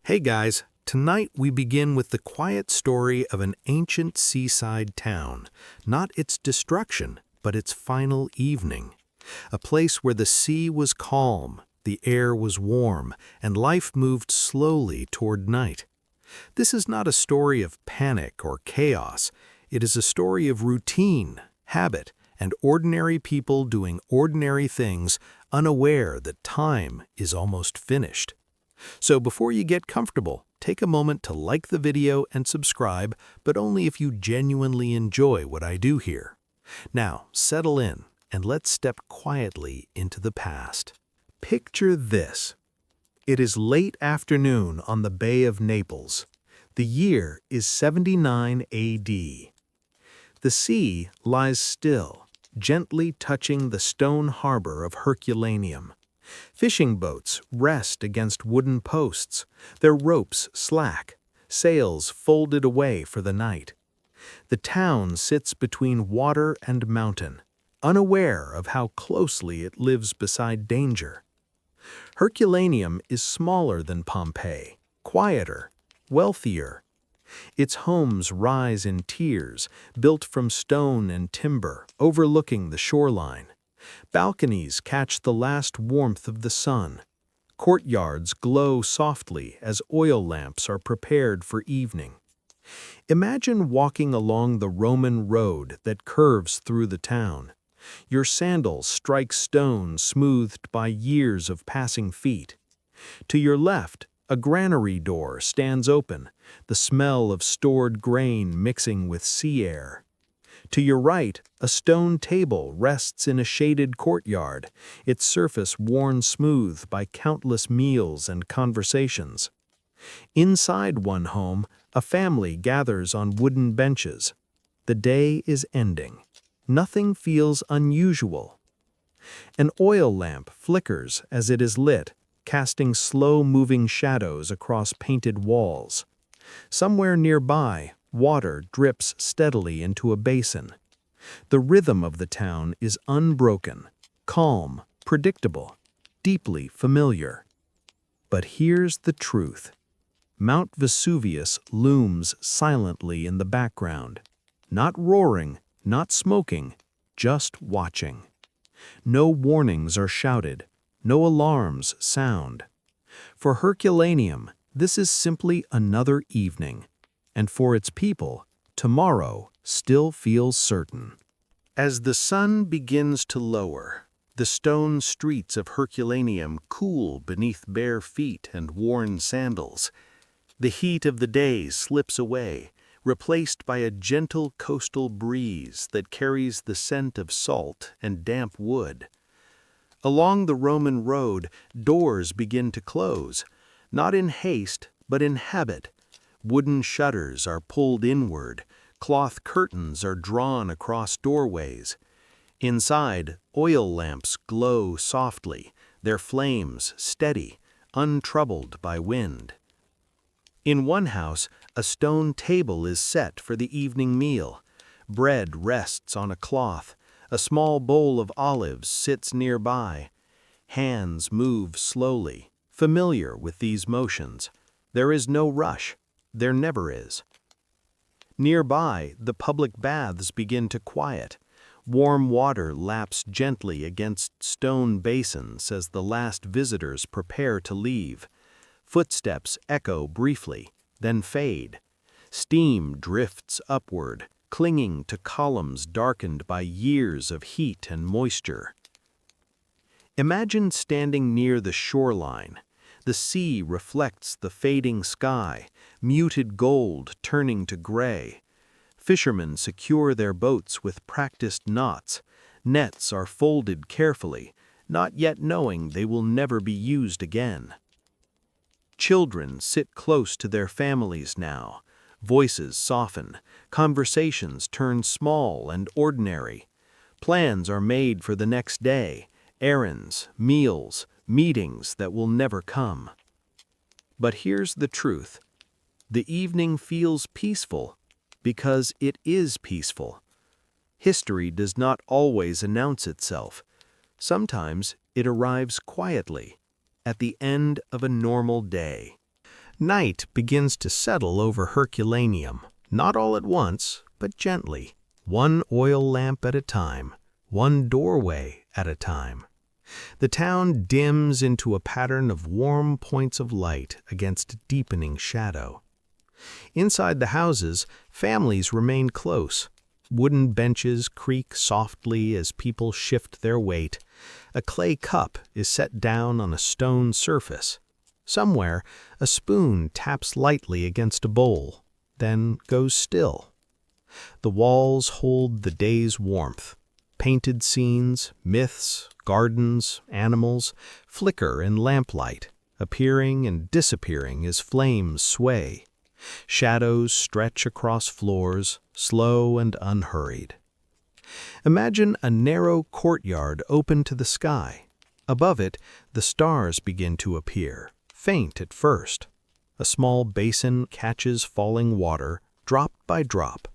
Hey guys, tonight we begin with the quiet story of an ancient seaside town, not its destruction, but its final evening. A place where the sea was calm, the air was warm, and life moved slowly toward night. This is not a story of panic or chaos. It is a story of routine, habit, and ordinary people doing ordinary things, unaware that time is almost finished. So before you get comfortable, take a moment to like the video and subscribe, but only if you genuinely enjoy what I do here. Now, settle in and let's step quietly into the past. Picture this. It is late afternoon on the Bay of Naples. The year is 79 AD. The sea lies still, gently touching the stone harbor of Herculaneum. Fishing boats rest against wooden posts, their ropes slack, sails folded away for the night. The town sits between water and mountain, unaware of how closely it lives beside danger. Herculaneum is smaller than Pompeii, quieter, wealthier. Its homes rise in tiers, built from stone and timber, overlooking the shoreline. Balconies catch the last warmth of the sun. Courtyards glow softly as oil lamps are prepared for evening. Imagine walking along the Roman road that curves through the town. Your sandals strike stone smoothed by years of passing feet. To your left, a granary door stands open, the smell of stored grain mixing with sea air. To your right, a stone table rests in a shaded courtyard, its surface worn smooth by countless meals and conversations. Inside one home, a family gathers on wooden benches. The day is ending. Nothing feels unusual. An oil lamp flickers as it is lit, casting slow-moving shadows across painted walls. Somewhere nearby, water drips steadily into a basin. The rhythm of the town is unbroken, calm, predictable, deeply familiar. But here's the truth. Mount Vesuvius looms silently in the background, not roaring, not smoking, just watching. No warnings are shouted, no alarms sound. For Herculaneum, this is simply another evening. And for its people, tomorrow still feels certain. As the sun begins to lower, the stone streets of Herculaneum cool beneath bare feet and worn sandals. The heat of the day slips away, replaced by a gentle coastal breeze that carries the scent of salt and damp wood. Along the Roman road, doors begin to close, not in haste, but in habit. Wooden shutters are pulled inward, cloth curtains are drawn across doorways. Inside, oil lamps glow softly, their flames steady, untroubled by wind. In one house, a stone table is set for the evening meal. Bread rests on a cloth, a small bowl of olives sits nearby. Hands move slowly, familiar with these motions. There is no rush. There never is. Nearby, the public baths begin to quiet. Warm water laps gently against stone basins as the last visitors prepare to leave. Footsteps echo briefly, then fade. Steam drifts upward, clinging to columns darkened by years of heat and moisture. Imagine standing near the shoreline. The sea reflects the fading sky, muted gold turning to gray. Fishermen secure their boats with practiced knots. Nets are folded carefully, not yet knowing they will never be used again. Children sit close to their families now. Voices soften, conversations turn small and ordinary. Plans are made for the next day, errands, meals, meetings that will never come. But here's the truth. The evening feels peaceful because it is peaceful. History does not always announce itself. Sometimes it arrives quietly, at the end of a normal day. Night begins to settle over Herculaneum, not all at once, but gently, one oil lamp at a time, one doorway at a time. The town dims into a pattern of warm points of light against deepening shadow. Inside the houses, families remain close. Wooden benches creak softly as people shift their weight. A clay cup is set down on a stone surface. Somewhere, a spoon taps lightly against a bowl, then goes still. The walls hold the day's warmth. Painted scenes, myths, gardens, animals flicker in lamplight, appearing and disappearing as flames sway. Shadows stretch across floors, slow and unhurried. Imagine a narrow courtyard open to the sky. Above it, the stars begin to appear, faint at first. A small basin catches falling water, drop by drop.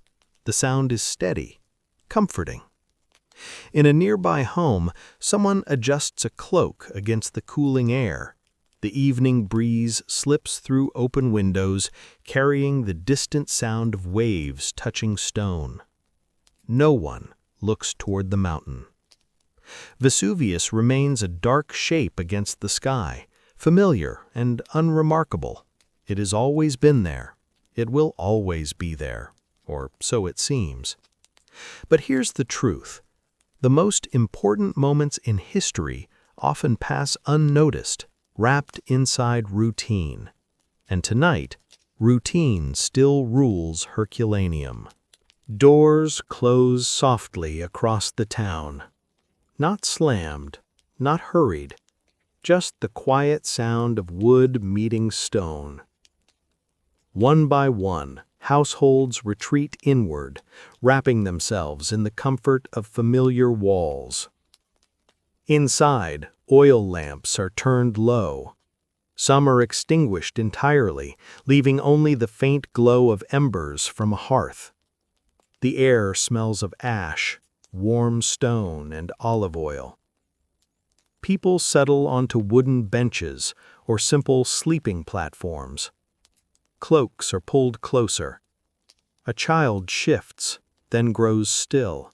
The sound is steady, comforting. In a nearby home, someone adjusts a cloak against the cooling air. The evening breeze slips through open windows, carrying the distant sound of waves touching stone. No one looks toward the mountain. Vesuvius remains a dark shape against the sky, familiar and unremarkable. It has always been there. It will always be there, or so it seems. But here's the truth. The most important moments in history often pass unnoticed, wrapped inside routine. And tonight, routine still rules Herculaneum. Doors close softly across the town. Not slammed, not hurried, just the quiet sound of wood meeting stone. One by one, households retreat inward, wrapping themselves in the comfort of familiar walls. Inside, oil lamps are turned low. Some are extinguished entirely, leaving only the faint glow of embers from a hearth. The air smells of ash, warm stone, and olive oil. People settle onto wooden benches or simple sleeping platforms. Cloaks are pulled closer. A child shifts, then grows still.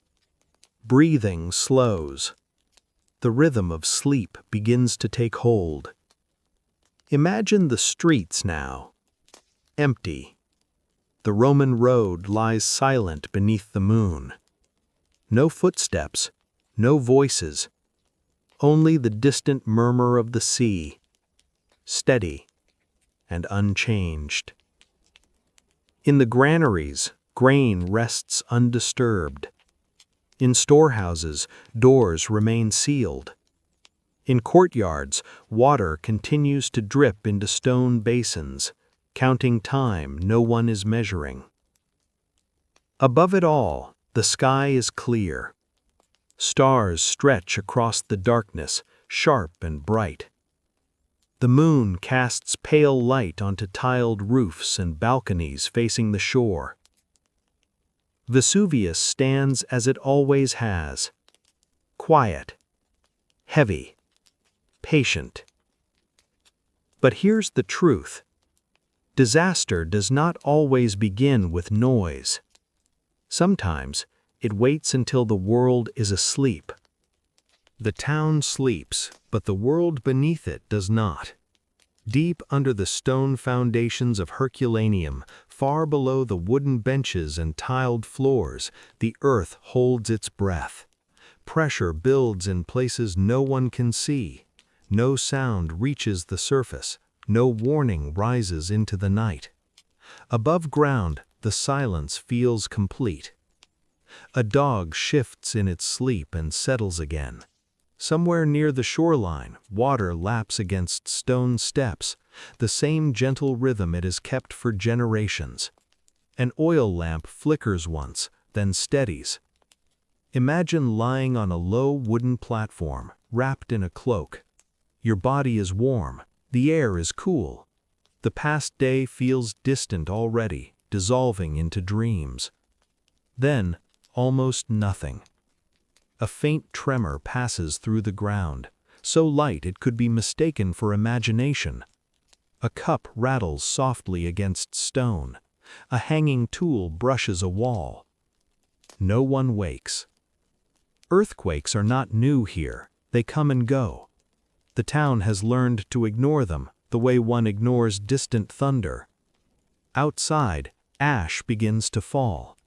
Breathing slows. The rhythm of sleep begins to take hold. Imagine the streets now. Empty. The Roman road lies silent beneath the moon. No footsteps, no voices. Only the distant murmur of the sea. Steady and unchanged. In the granaries, grain rests undisturbed. In storehouses, doors remain sealed. In courtyards, water continues to drip into stone basins, counting time no one is measuring. Above it all, the sky is clear. Stars stretch across the darkness, sharp and bright. The moon casts pale light onto tiled roofs and balconies facing the shore. Vesuvius stands as it always has, quiet, heavy, patient. But here's the truth. Disaster does not always begin with noise. Sometimes it waits until the world is asleep. The town sleeps, but the world beneath it does not. Deep under the stone foundations of Herculaneum, far below the wooden benches and tiled floors, the earth holds its breath. Pressure builds in places no one can see. No sound reaches the surface. No warning rises into the night. Above ground, the silence feels complete. A dog shifts in its sleep and settles again. Somewhere near the shoreline, water laps against stone steps, the same gentle rhythm it has kept for generations. An oil lamp flickers once, then steadies. Imagine lying on a low wooden platform, wrapped in a cloak. Your body is warm, the air is cool. The past day feels distant already, dissolving into dreams. Then, almost nothing. A faint tremor passes through the ground, so light it could be mistaken for imagination. A cup rattles softly against stone. A hanging tool brushes a wall. No one wakes. Earthquakes are not new here. They come and go. The town has learned to ignore them, the way one ignores distant thunder. Outside, ash begins to fall.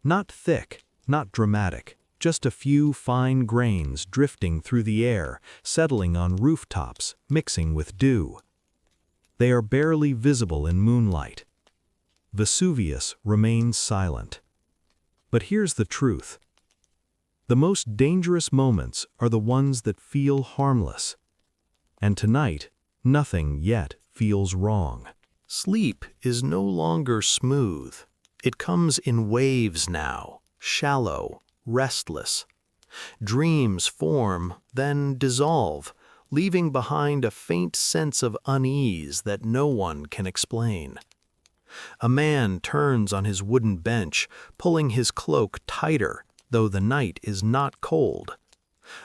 Not thick, not dramatic, just a few fine grains drifting through the air, settling on rooftops, mixing with dew. They are barely visible in moonlight. Vesuvius remains silent. But here's the truth. The most dangerous moments are the ones that feel harmless. And tonight, nothing yet feels wrong. Sleep is no longer smooth. It comes in waves now, shallow, restless. Dreams form, then dissolve, leaving behind a faint sense of unease that no one can explain. A man turns on his wooden bench, pulling his cloak tighter, though the night is not cold.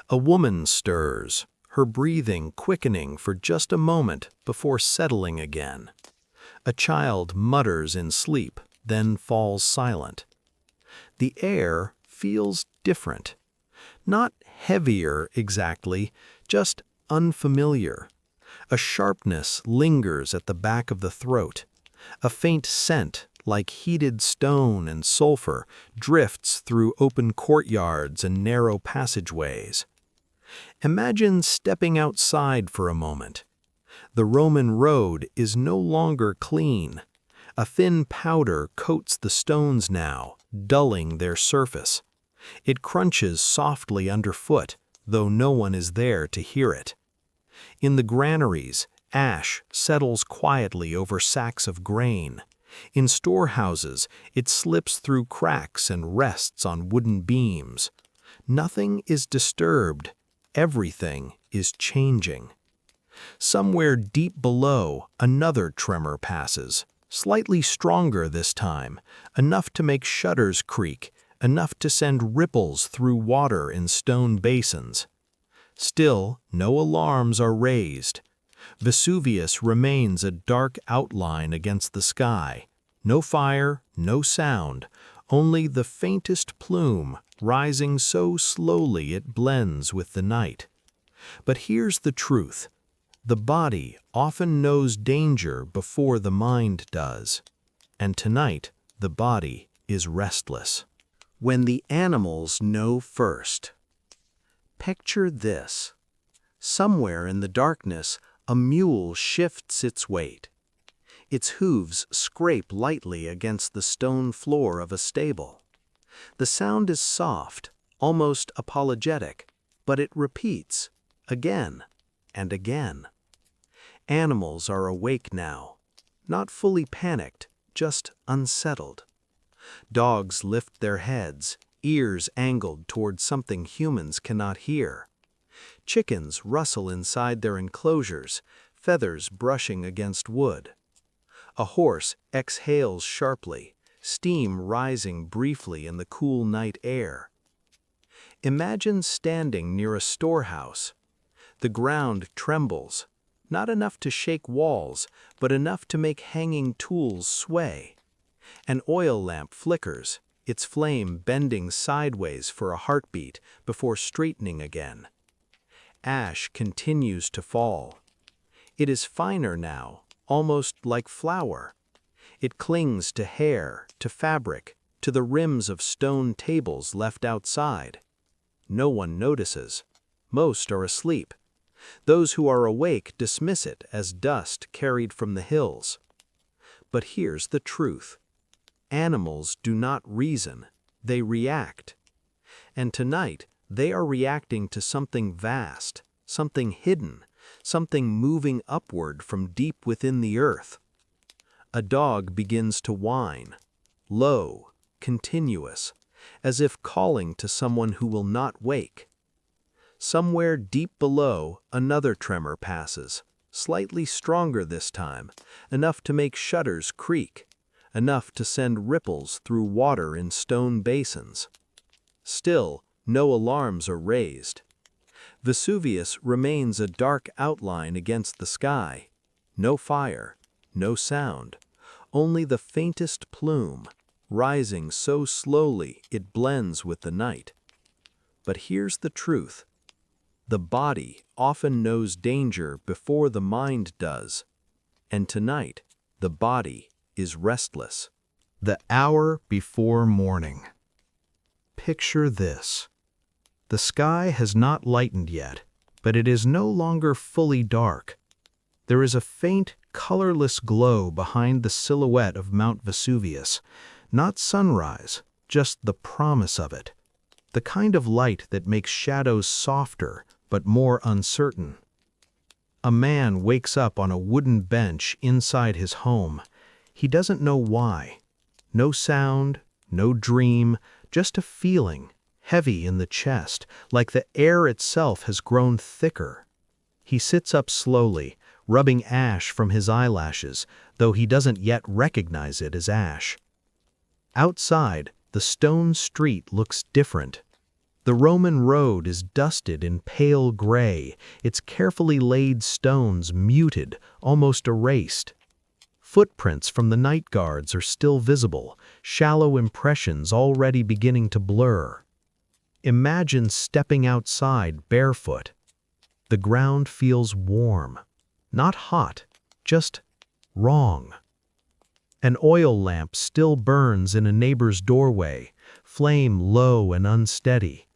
A woman stirs, her breathing quickening for just a moment before settling again. A child mutters in sleep, then falls silent. The air feels different. Not heavier exactly, just unfamiliar. A sharpness lingers at the back of the throat. A faint scent, like heated stone and sulfur, drifts through open courtyards and narrow passageways. Imagine stepping outside for a moment. The Roman road is no longer clean. A thin powder coats the stones now, dulling their surface. It crunches softly underfoot, though no one is there to hear it. In the granaries, ash settles quietly over sacks of grain. In storehouses, it slips through cracks and rests on wooden beams. Nothing is disturbed. Everything is changing. Somewhere deep below, another tremor passes, slightly stronger this time, enough to make shutters creak, enough to send ripples through water in stone basins. Still, no alarms are raised. Vesuvius remains a dark outline against the sky. No fire, no sound, only the faintest plume, rising so slowly it blends with the night. But here's the truth. The body often knows danger before the mind does. And tonight, the body is restless. When the animals know first. Picture this. Somewhere in the darkness, a mule shifts its weight. Its hooves scrape lightly against the stone floor of a stable. The sound is soft, almost apologetic, but it repeats, again and again. Animals are awake now, not fully panicked, just unsettled. Dogs lift their heads, ears angled toward something humans cannot hear. Chickens rustle inside their enclosures, feathers brushing against wood. A horse exhales sharply, steam rising briefly in the cool night air. Imagine standing near a storehouse. The ground trembles, not enough to shake walls, but enough to make hanging tools sway. An oil lamp flickers, its flame bending sideways for a heartbeat before straightening again. Ash continues to fall. It is finer now, almost like flour. It clings to hair, to fabric, to the rims of stone tables left outside. No one notices. Most are asleep. Those who are awake dismiss it as dust carried from the hills. But here's the truth. Animals do not reason, they react. And tonight, they are reacting to something vast, something hidden, something moving upward from deep within the earth. A dog begins to whine, low, continuous, as if calling to someone who will not wake. Somewhere deep below, another tremor passes, slightly stronger this time, enough to make shutters creak, enough to send ripples through water in stone basins. Still, no alarms are raised. Vesuvius remains a dark outline against the sky. No fire, no sound, only the faintest plume, rising so slowly it blends with the night. But here's the truth. The body often knows danger before the mind does. And tonight, the body is restless. The hour before morning. Picture this. The sky has not lightened yet, but it is no longer fully dark. There is a faint, colorless glow behind the silhouette of Mount Vesuvius. Not sunrise, just the promise of it. The kind of light that makes shadows softer, but more uncertain. A man wakes up on a wooden bench inside his home. He doesn't know why. No sound, no dream, just a feeling, heavy in the chest, like the air itself has grown thicker. He sits up slowly, rubbing ash from his eyelashes, though he doesn't yet recognize it as ash. Outside, the stone street looks different. The Roman road is dusted in pale gray, its carefully laid stones muted, almost erased. Footprints from the night guards are still visible, shallow impressions already beginning to blur. Imagine stepping outside barefoot. The ground feels warm, not hot, just wrong. An oil lamp still burns in a neighbor's doorway, flame low and unsteady.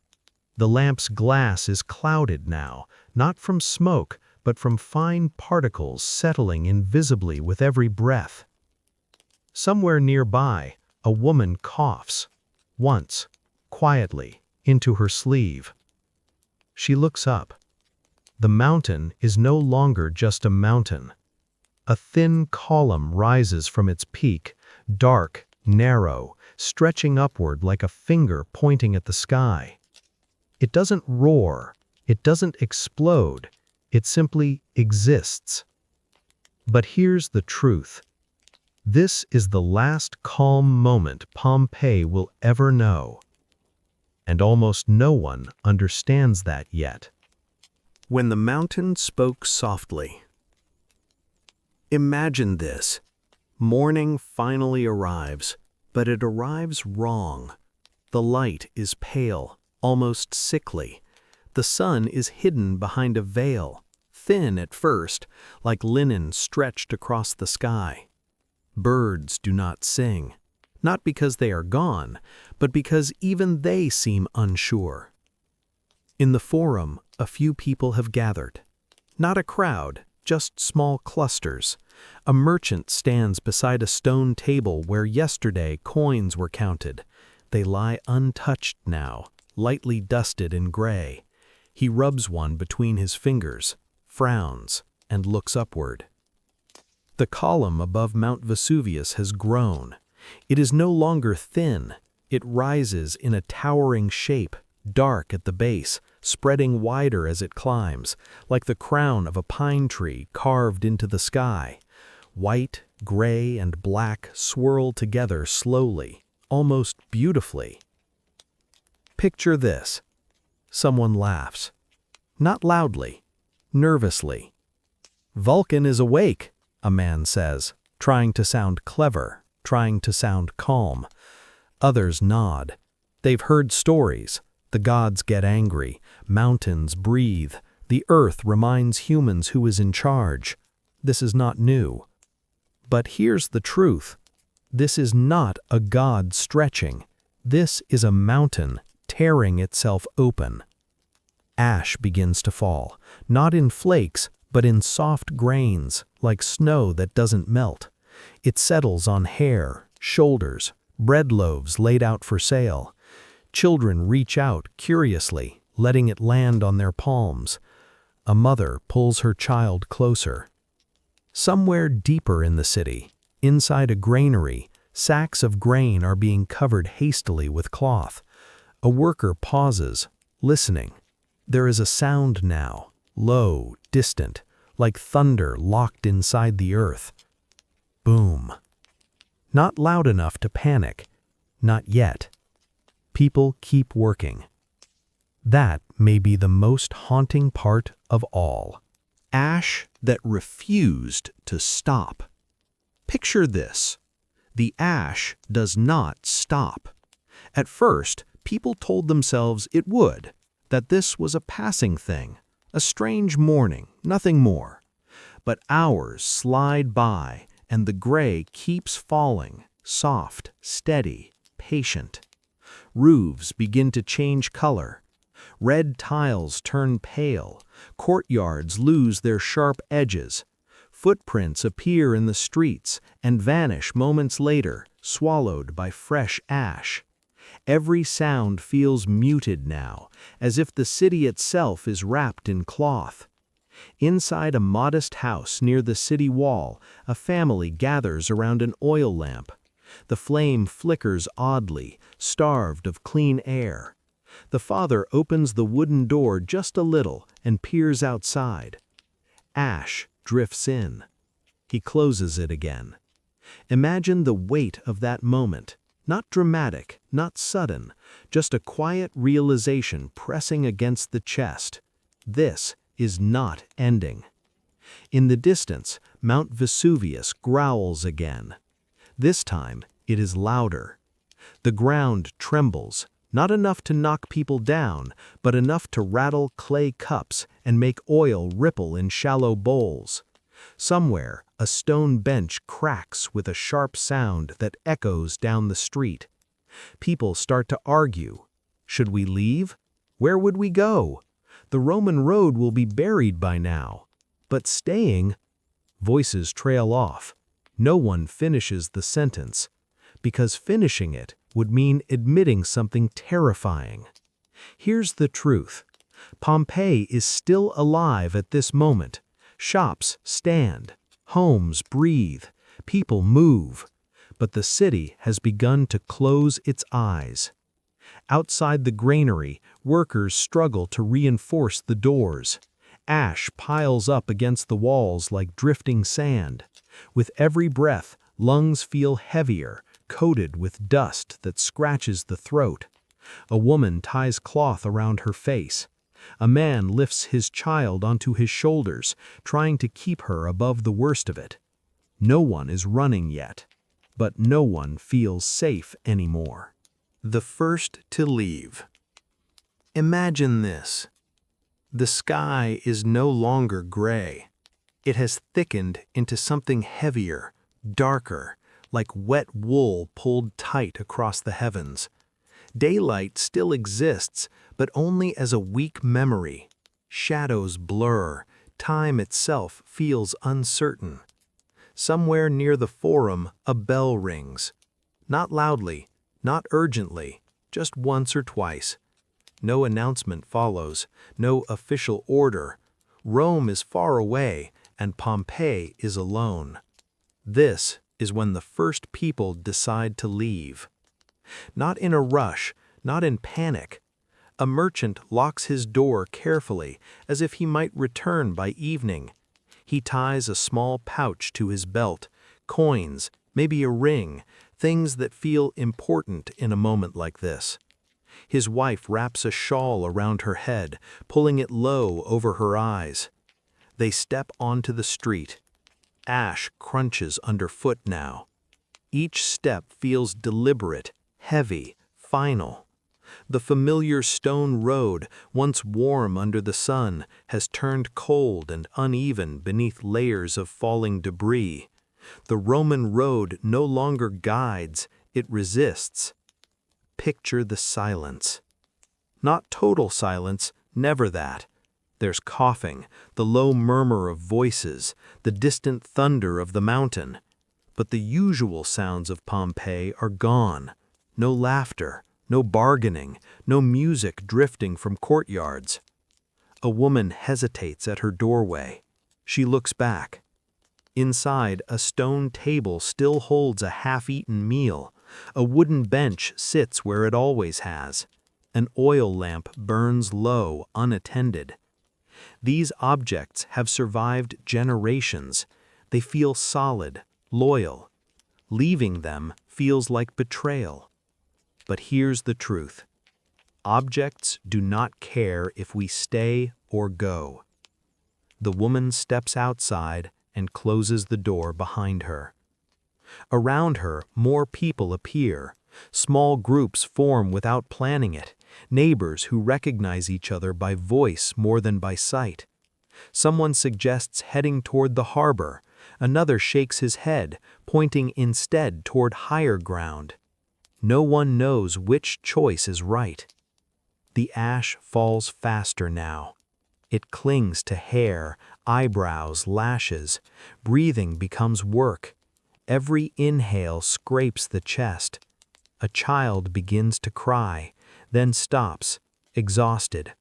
The lamp's glass is clouded now, not from smoke, but from fine particles settling invisibly with every breath. Somewhere nearby, a woman coughs, once, quietly, into her sleeve. She looks up. The mountain is no longer just a mountain. A thin column rises from its peak, dark, narrow, stretching upward like a finger pointing at the sky. It doesn't roar, it doesn't explode, it simply exists. But here's the truth. This is the last calm moment Pompeii will ever know. And almost no one understands that yet. When the mountain spoke softly. Imagine this. Morning finally arrives, but it arrives wrong. The light is pale, almost sickly. The sun is hidden behind a veil, thin at first, like linen stretched across the sky. Birds do not sing, not because they are gone, but because even they seem unsure. In the forum, a few people have gathered. Not a crowd, just small clusters. A merchant stands beside a stone table where yesterday coins were counted. They lie untouched now, lightly dusted in gray. He rubs one between his fingers, frowns, and looks upward. The column above Mount Vesuvius has grown. It is no longer thin. It rises in a towering shape, dark at the base, spreading wider as it climbs, like the crown of a pine tree carved into the sky. White, gray, and black swirl together slowly, almost beautifully. Picture this. Someone laughs. Not loudly, nervously. "Vulcan is awake," a man says, trying to sound clever, trying to sound calm. Others nod. They've heard stories. The gods get angry, mountains breathe, the earth reminds humans who is in charge. This is not new. But here's the truth. This is not a god stretching. This is a mountain tearing itself open. Ash begins to fall, not in flakes, but in soft grains, like snow that doesn't melt. It settles on hair, shoulders, bread loaves laid out for sale. Children reach out curiously, letting it land on their palms. A mother pulls her child closer. Somewhere deeper in the city, inside a granary, sacks of grain are being covered hastily with cloth. A worker pauses, listening. There is a sound now, low, distant, like thunder locked inside the earth. Boom. Not loud enough to panic. Not yet. People keep working. That may be the most haunting part of all. Ash that refused to stop. Picture this. The ash does not stop. At first, people told themselves it would, that this was a passing thing, a strange morning, nothing more. But hours slide by, and the gray keeps falling, soft, steady, patient. Roofs begin to change color. Red tiles turn pale. Courtyards lose their sharp edges. Footprints appear in the streets and vanish moments later, swallowed by fresh ash. Every sound feels muted now, as if the city itself is wrapped in cloth. Inside a modest house near the city wall, a family gathers around an oil lamp. The flame flickers oddly, starved of clean air. The father opens the wooden door just a little and peers outside. Ash drifts in. He closes it again. Imagine the weight of that moment. Not dramatic, not sudden, just a quiet realization pressing against the chest. This is not ending. In the distance, Mount Vesuvius growls again. This time, it is louder. The ground trembles, not enough to knock people down, but enough to rattle clay cups and make oil ripple in shallow bowls. Somewhere, a stone bench cracks with a sharp sound that echoes down the street. People start to argue. Should we leave? Where would we go? The Roman road will be buried by now. But staying? Voices trail off. No one finishes the sentence, because finishing it would mean admitting something terrifying. Here's the truth. Pompeii is still alive at this moment. Shops stand, homes breathe, people move, but the city has begun to close its eyes. Outside the granary, workers struggle to reinforce the doors. Ash piles up against the walls like drifting sand. With every breath, lungs feel heavier, coated with dust that scratches the throat. A woman ties cloth around her face. A man lifts his child onto his shoulders, trying to keep her above the worst of it. No one is running yet, but no one feels safe anymore. The first to leave. Imagine this. The sky is no longer gray. It has thickened into something heavier, darker, like wet wool pulled tight across the heavens. Daylight still exists, but only as a weak memory. Shadows blur. Time itself feels uncertain. Somewhere near the forum, a bell rings. Not loudly, not urgently, just once or twice. No announcement follows, no official order. Rome is far away, and Pompeii is alone. This is when the first people decide to leave. Not in a rush, not in panic. A merchant locks his door carefully, as if he might return by evening. He ties a small pouch to his belt, coins, maybe a ring, things that feel important in a moment like this. His wife wraps a shawl around her head, pulling it low over her eyes. They step onto the street. Ash crunches underfoot now. Each step feels deliberate, heavy, final. The familiar stone road, once warm under the sun, has turned cold and uneven beneath layers of falling debris. The Roman road no longer guides, it resists. Picture the silence. Not total silence, never that. There's coughing, the low murmur of voices, the distant thunder of the mountain. But the usual sounds of Pompeii are gone. No laughter, no bargaining, no music drifting from courtyards. A woman hesitates at her doorway. She looks back. Inside, a stone table still holds a half-eaten meal. A wooden bench sits where it always has. An oil lamp burns low, unattended. These objects have survived generations. They feel solid, loyal. Leaving them feels like betrayal. But here's the truth. Objects do not care if we stay or go. The woman steps outside and closes the door behind her. Around her, more people appear. Small groups form without planning it, neighbors who recognize each other by voice more than by sight. Someone suggests heading toward the harbor. Another shakes his head, pointing instead toward higher ground. No one knows which choice is right. The ash falls faster now. It clings to hair, eyebrows, lashes. Breathing becomes work. Every inhale scrapes the chest. A child begins to cry, then stops, exhausted.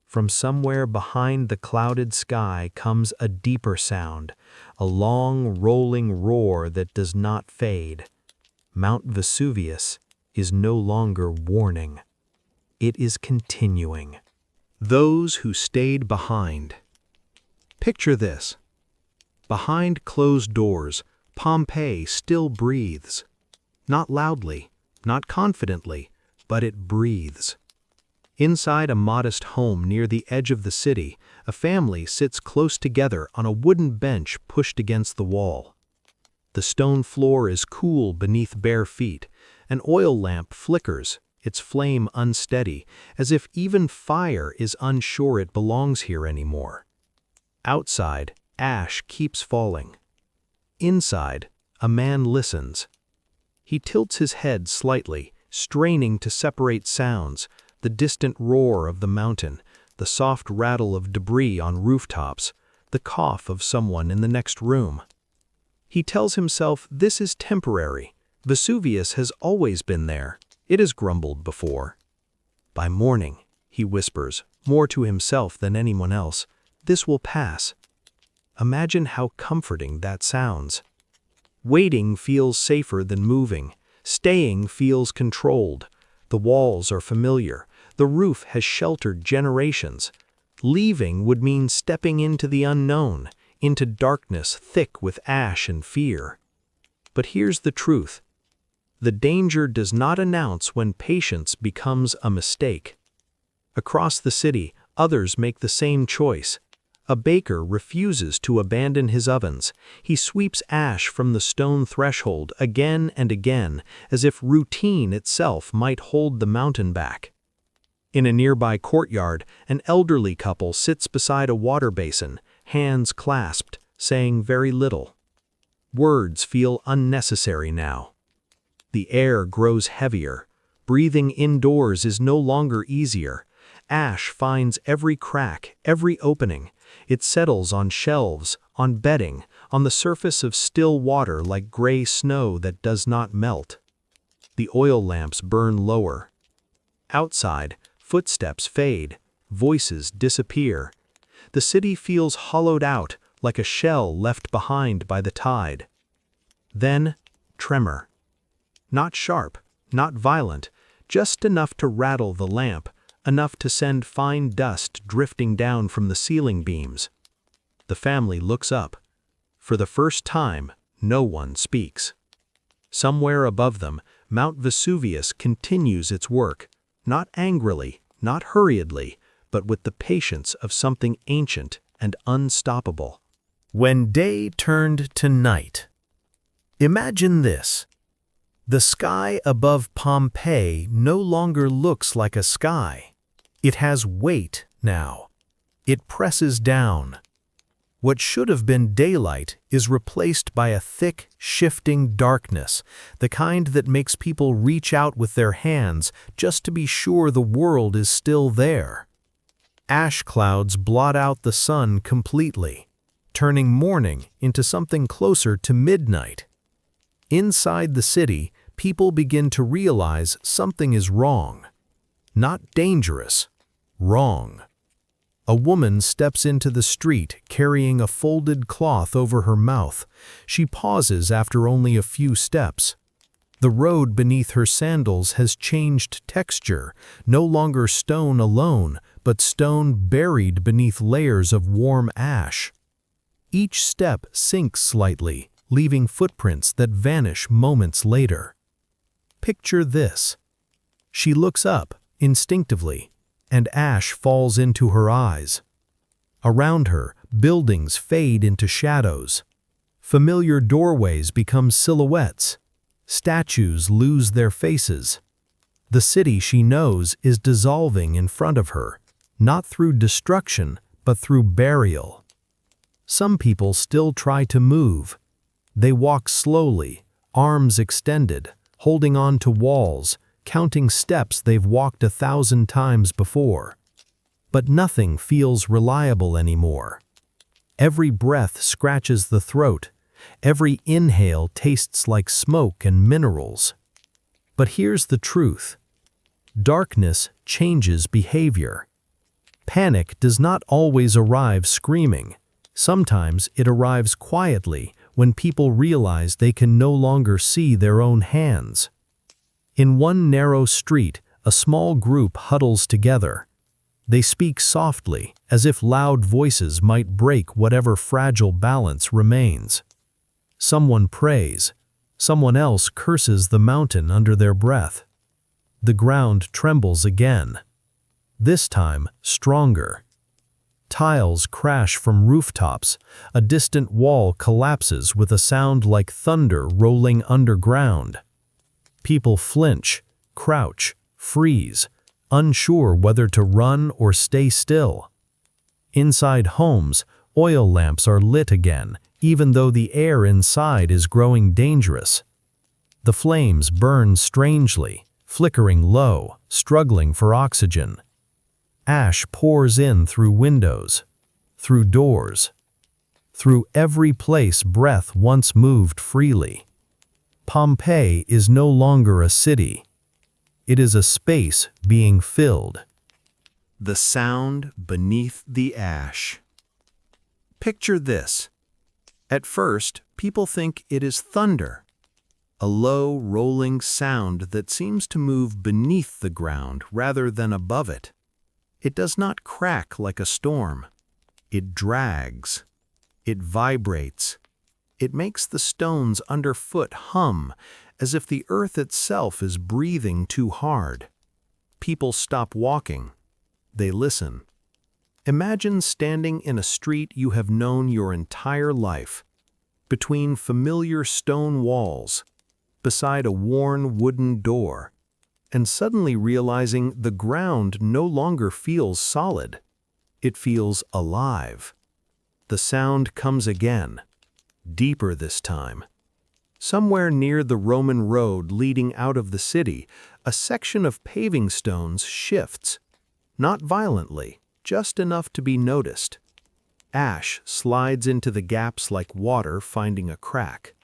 From somewhere behind the clouded sky comes a deeper sound, a long, rolling roar that does not fade. Mount Vesuvius is no longer warning. It is continuing. Those who stayed behind. Picture this. Behind closed doors, Pompeii still breathes. Not loudly, not confidently, but it breathes. Inside a modest home near the edge of the city, a family sits close together on a wooden bench pushed against the wall. The stone floor is cool beneath bare feet. An oil lamp flickers, its flame unsteady, as if even fire is unsure it belongs here anymore. Outside, ash keeps falling. Inside, a man listens. He tilts his head slightly, straining to separate sounds, the distant roar of the mountain, the soft rattle of debris on rooftops, the cough of someone in the next room. He tells himself this is temporary. Vesuvius has always been there. It has grumbled before. By morning, he whispers, more to himself than anyone else, this will pass. Imagine how comforting that sounds. Waiting feels safer than moving. Staying feels controlled. The walls are familiar. The roof has sheltered generations. Leaving would mean stepping into the unknown, into darkness thick with ash and fear. But here's the truth. The danger does not announce when patience becomes a mistake. Across the city, others make the same choice. A baker refuses to abandon his ovens. He sweeps ash from the stone threshold again and again, as if routine itself might hold the mountain back. In a nearby courtyard, an elderly couple sits beside a water basin, hands clasped, saying very little. Words feel unnecessary now. The air grows heavier. Breathing indoors is no longer easier. Ash finds every crack, every opening. It settles on shelves, on bedding, on the surface of still water like gray snow that does not melt. The oil lamps burn lower. Outside, footsteps fade, voices disappear. The city feels hollowed out, like a shell left behind by the tide. Then, tremor. Not sharp, not violent, just enough to rattle the lamp, enough to send fine dust drifting down from the ceiling beams. The family looks up. For the first time, no one speaks. Somewhere above them, Mount Vesuvius continues its work, not angrily, not hurriedly, but with the patience of something ancient and unstoppable. When day turned to night. Imagine this. The sky above Pompeii no longer looks like a sky. It has weight now. It presses down. What should have been daylight is replaced by a thick, shifting darkness, the kind that makes people reach out with their hands just to be sure the world is still there. Ash clouds blot out the sun completely, turning morning into something closer to midnight. Inside the city, people begin to realize something is wrong. Not dangerous, wrong. A woman steps into the street carrying a folded cloth over her mouth. She pauses after only a few steps. The road beneath her sandals has changed texture, no longer stone alone, but stone buried beneath layers of warm ash. Each step sinks slightly, leaving footprints that vanish moments later. Picture this. She looks up, instinctively, and ash falls into her eyes. Around her, buildings fade into shadows. Familiar doorways become silhouettes. Statues lose their faces. The city she knows is dissolving in front of her, not through destruction, but through burial. Some people still try to move. They walk slowly, arms extended, holding on to walls, counting steps they've walked 1,000 times before. But nothing feels reliable anymore. Every breath scratches the throat. Every inhale tastes like smoke and minerals. But here's the truth. Darkness changes behavior. Panic does not always arrive screaming. Sometimes it arrives quietly when people realize they can no longer see their own hands. In one narrow street, a small group huddles together. They speak softly, as if loud voices might break whatever fragile balance remains. Someone prays. Someone else curses the mountain under their breath. The ground trembles again. This time, stronger. Tiles crash from rooftops. A distant wall collapses with a sound like thunder rolling underground. People flinch, crouch, freeze, unsure whether to run or stay still. Inside homes, oil lamps are lit again, even though the air inside is growing dangerous. The flames burn strangely, flickering low, struggling for oxygen. Ash pours in through windows, through doors, through every place breath once moved freely. Pompeii is no longer a city. It is a space being filled. The sound beneath the ash. Picture this. At first, people think it is thunder, a low, rolling sound that seems to move beneath the ground rather than above it. It does not crack like a storm. It drags. It vibrates. It makes the stones underfoot hum, as if the earth itself is breathing too hard. People stop walking. They listen. Imagine standing in a street you have known your entire life, between familiar stone walls, beside a worn wooden door, and suddenly realizing the ground no longer feels solid. It feels alive. The sound comes again, deeper this time. Somewhere near the Roman road leading out of the city, a section of paving stones shifts, not violently, just enough to be noticed. Ash slides into the gaps like water finding a crack.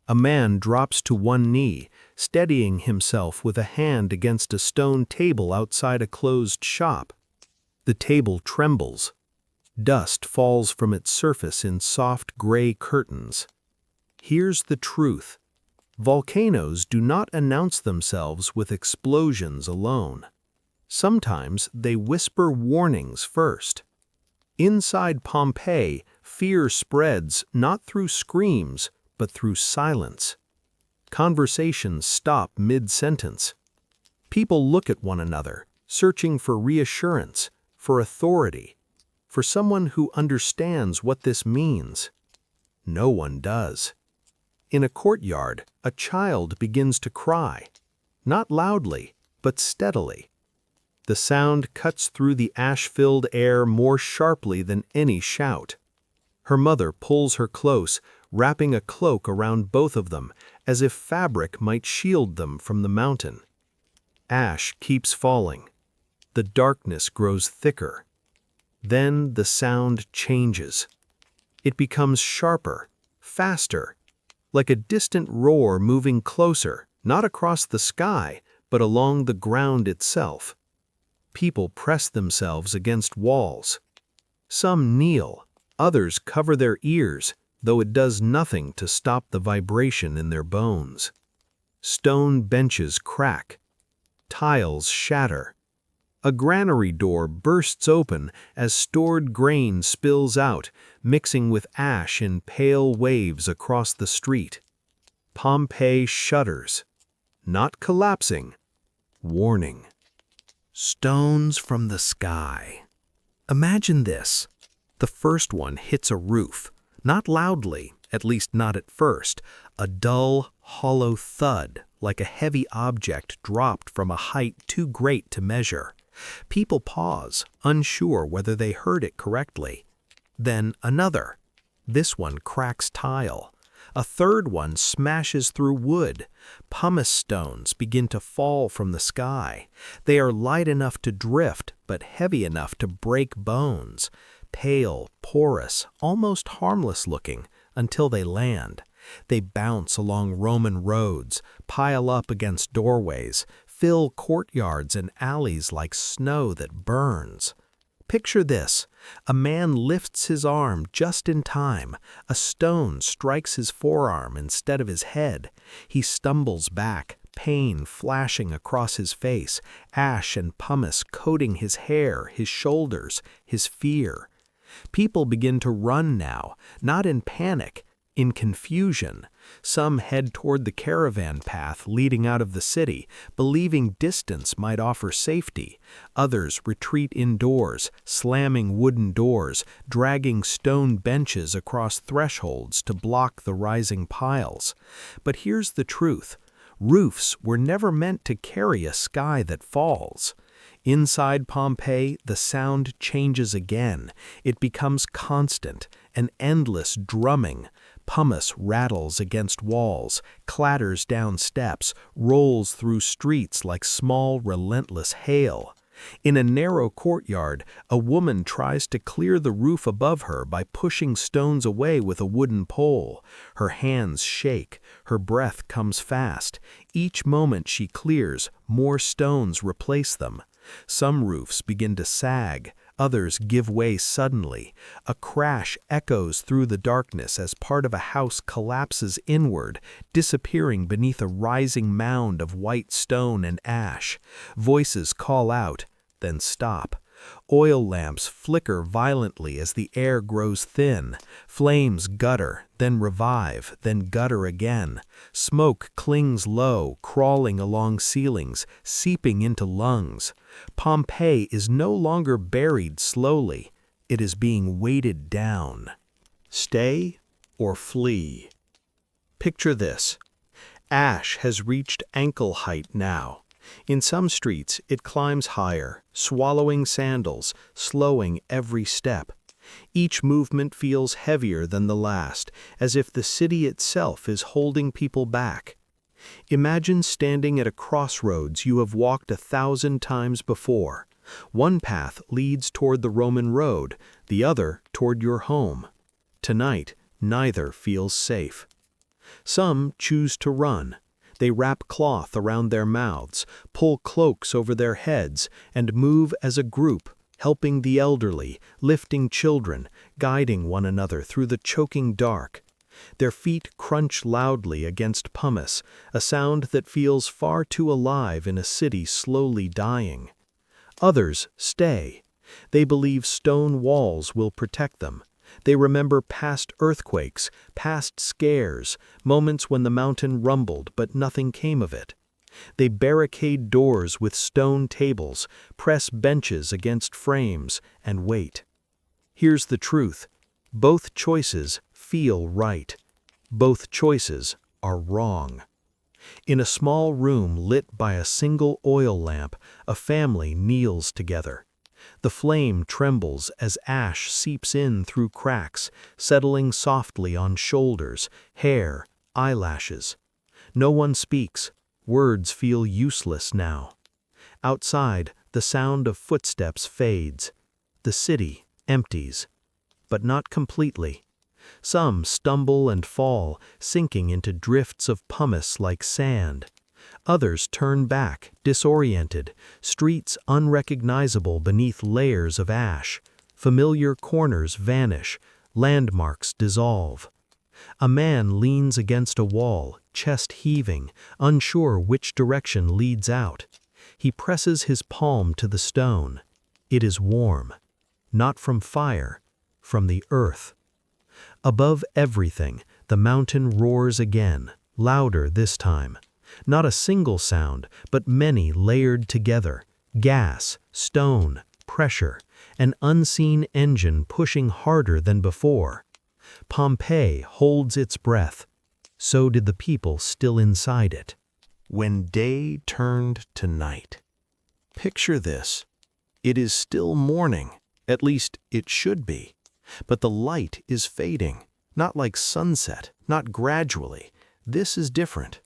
A man drops to one knee, steadying himself with a hand against a stone table outside a closed shop. The table trembles. Dust falls from its surface in soft gray curtains. Here's the truth. Volcanoes do not announce themselves with explosions alone. Sometimes they whisper warnings first. Inside Pompeii, fear spreads not through screams, but through silence. Conversations stop mid-sentence. People look at one another, searching for reassurance, for authority, for someone who understands what this means. No one does. In a courtyard, a child begins to cry, not loudly, but steadily. The sound cuts through the ash-filled air more sharply than any shout. Her mother pulls her close, wrapping a cloak around both of them, as if fabric might shield them from the mountain. Ash keeps falling. The darkness grows thicker. Then the sound changes. It becomes sharper, faster, like a distant roar moving closer, not across the sky, but along the ground itself. People press themselves against walls. Some kneel, others cover their ears, though it does nothing to stop the vibration in their bones. Stone benches crack. Tiles shatter. A granary door bursts open as stored grain spills out, mixing with ash in pale waves across the street. Pompeii shudders. Not collapsing. Warning. Stones from the sky. Imagine this. The first one hits a roof, not loudly, at least not at first, a dull, hollow thud, like a heavy object dropped from a height too great to measure. People pause, unsure whether they heard it correctly. Then another. This one cracks tile. A third one smashes through wood. Pumice stones begin to fall from the sky. They are light enough to drift, but heavy enough to break bones. Pale, porous, almost harmless looking, until they land. They bounce along Roman roads, pile up against doorways, fill courtyards and alleys like snow that burns. Picture this. A man lifts his arm just in time. A stone strikes his forearm instead of his head. He stumbles back, pain flashing across his face, ash and pumice coating his hair, his shoulders, his fear. People begin to run now, not in panic, in confusion. Some head toward the caravan path leading out of the city, believing distance might offer safety. Others retreat indoors, slamming wooden doors, dragging stone benches across thresholds to block the rising piles. But here's the truth. Roofs were never meant to carry a sky that falls. Inside Pompeii, the sound changes again. It becomes constant, an endless drumming. Pumice rattles against walls, clatters down steps, rolls through streets like small, relentless hail. In a narrow courtyard, a woman tries to clear the roof above her by pushing stones away with a wooden pole. Her hands shake, her breath comes fast. Each moment she clears, more stones replace them. Some roofs begin to sag, others give way suddenly. A crash echoes through the darkness as part of a house collapses inward, disappearing beneath a rising mound of white stone and ash. Voices call out, then stop. Oil lamps flicker violently as the air grows thin. Flames gutter, then revive, then gutter again. Smoke clings low, crawling along ceilings, seeping into lungs. Pompeii is no longer buried slowly. It is being weighted down. Stay or flee? Picture this. Ash has reached ankle height now. In some streets, it climbs higher, swallowing sandals, slowing every step. Each movement feels heavier than the last, as if the city itself is holding people back. Imagine standing at a crossroads you have walked 1,000 times before. One path leads toward the Roman road, the other toward your home. Tonight, neither feels safe. Some choose to run. They wrap cloth around their mouths, pull cloaks over their heads, and move as a group, helping the elderly, lifting children, guiding one another through the choking dark. Their feet crunch loudly against pumice, a sound that feels far too alive in a city slowly dying. Others stay. They believe stone walls will protect them. They remember past earthquakes, past scares, moments when the mountain rumbled but nothing came of it. They barricade doors with stone tables, press benches against frames, and wait. Here's the truth. Both choices feel right. Both choices are wrong. In a small room lit by a single oil lamp, a family kneels together. The flame trembles as ash seeps in through cracks, settling softly on shoulders, hair, eyelashes. No one speaks. Words feel useless now. Outside, the sound of footsteps fades. The city empties, but not completely. Some stumble and fall, sinking into drifts of pumice like sand. Others turn back, disoriented, streets unrecognizable beneath layers of ash. Familiar corners vanish, landmarks dissolve. A man leans against a wall, chest heaving, unsure which direction leads out. He presses his palm to the stone. It is warm. Not from fire, from the earth. Above everything, the mountain roars again, louder this time. Not a single sound, but many layered together. Gas, stone, pressure. an unseen engine pushing harder than before. Pompeii holds its breath. So did the people still inside it. When day turned to night. Picture this. It is still morning, at least it should be, but the light is fading, not like sunset, not gradually. This is different.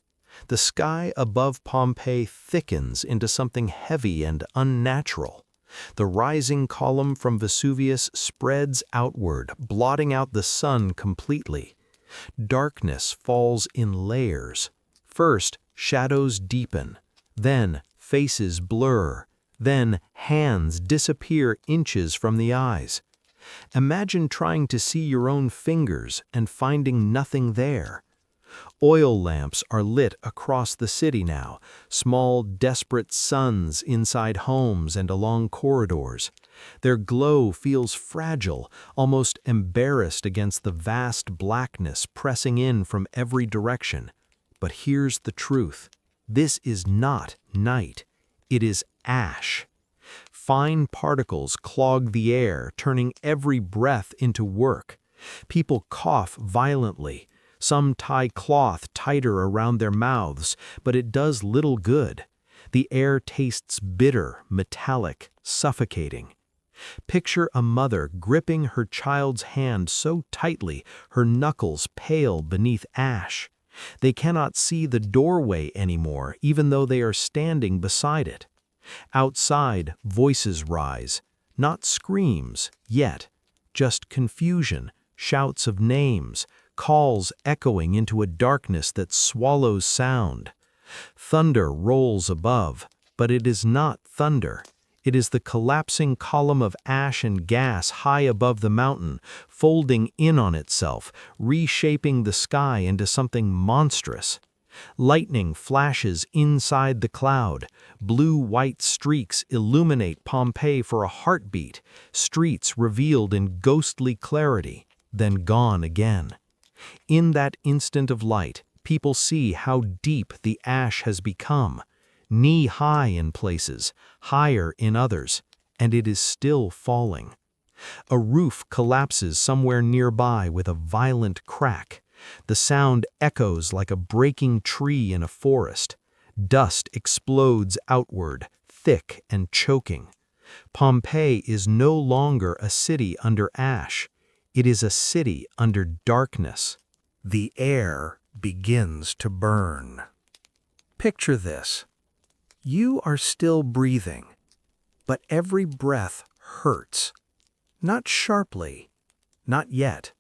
The sky above Pompeii thickens into something heavy and unnatural. The rising column from Vesuvius spreads outward, blotting out the sun completely. Darkness falls in layers. First, shadows deepen. Then, faces blur. Then, hands disappear inches from the eyes. Imagine trying to see your own fingers and finding nothing there. Oil lamps are lit across the city now, small, desperate suns inside homes and along corridors. Their glow feels fragile, almost embarrassed against the vast blackness pressing in from every direction. But here's the truth. This is not night. It is ash. Fine particles clog the air, turning every breath into work. People cough violently. Some tie cloth tighter around their mouths, but it does little good. The air tastes bitter, metallic, suffocating. Picture a mother gripping her child's hand so tightly her knuckles pale beneath ash. They cannot see the doorway anymore, even though they are standing beside it. Outside, voices rise, not screams yet, just confusion, shouts of names, calls echoing into a darkness that swallows sound. Thunder rolls above, but it is not thunder. It is the collapsing column of ash and gas high above the mountain, folding in on itself, reshaping the sky into something monstrous. Lightning flashes inside the cloud. Blue-white streaks illuminate Pompeii for a heartbeat, streets revealed in ghostly clarity, then gone again. In that instant of light, people see how deep the ash has become, knee-high in places, higher in others, and it is still falling. A roof collapses somewhere nearby with a violent crack. The sound echoes like a breaking tree in a forest. Dust explodes outward, thick and choking. Pompeii is no longer a city under ash. It is a city under darkness. The air begins to burn. Picture this. You are still breathing, but every breath hurts. Not sharply, not yet.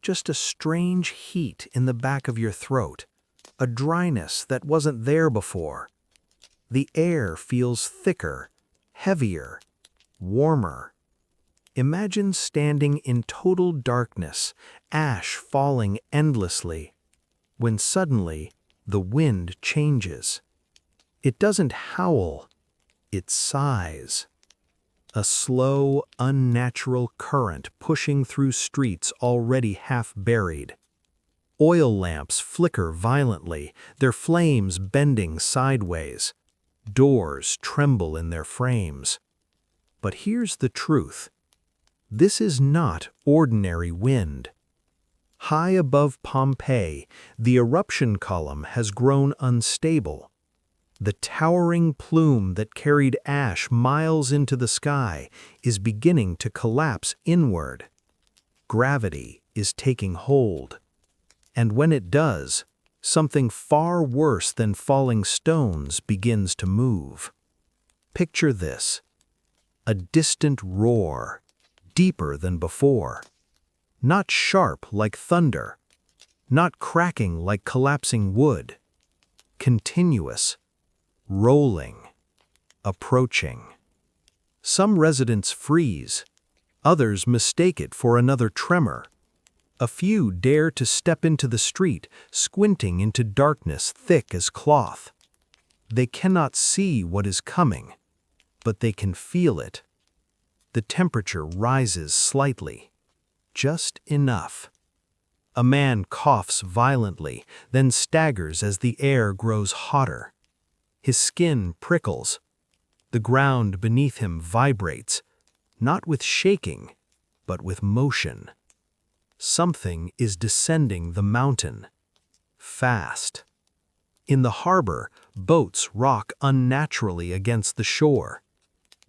Just a strange heat in the back of your throat, a dryness that wasn't there before. The air feels thicker, heavier, warmer. Imagine standing in total darkness, ash falling endlessly, when suddenly the wind changes. It doesn't howl, it sighs. A slow, unnatural current pushing through streets already half buried. Oil lamps flicker violently, their flames bending sideways. Doors tremble in their frames. But here's the truth. This is not ordinary wind. High above Pompeii, the eruption column has grown unstable. The towering plume that carried ash miles into the sky is beginning to collapse inward. Gravity is taking hold. And when it does, something far worse than falling stones begins to move. Picture this. A distant roar, deeper than before. Not sharp like thunder. Not cracking like collapsing wood. Continuous. Rolling, approaching. Some residents freeze, others mistake it for another tremor. A few dare to step into the street, squinting into darkness thick as cloth. They cannot see what is coming, but they can feel it. The temperature rises slightly, just enough. A man coughs violently, then staggers as the air grows hotter. His skin prickles. The ground beneath him vibrates. not with shaking, but with motion. Something is descending the mountain. Fast. In the harbor, boats rock unnaturally against the shore.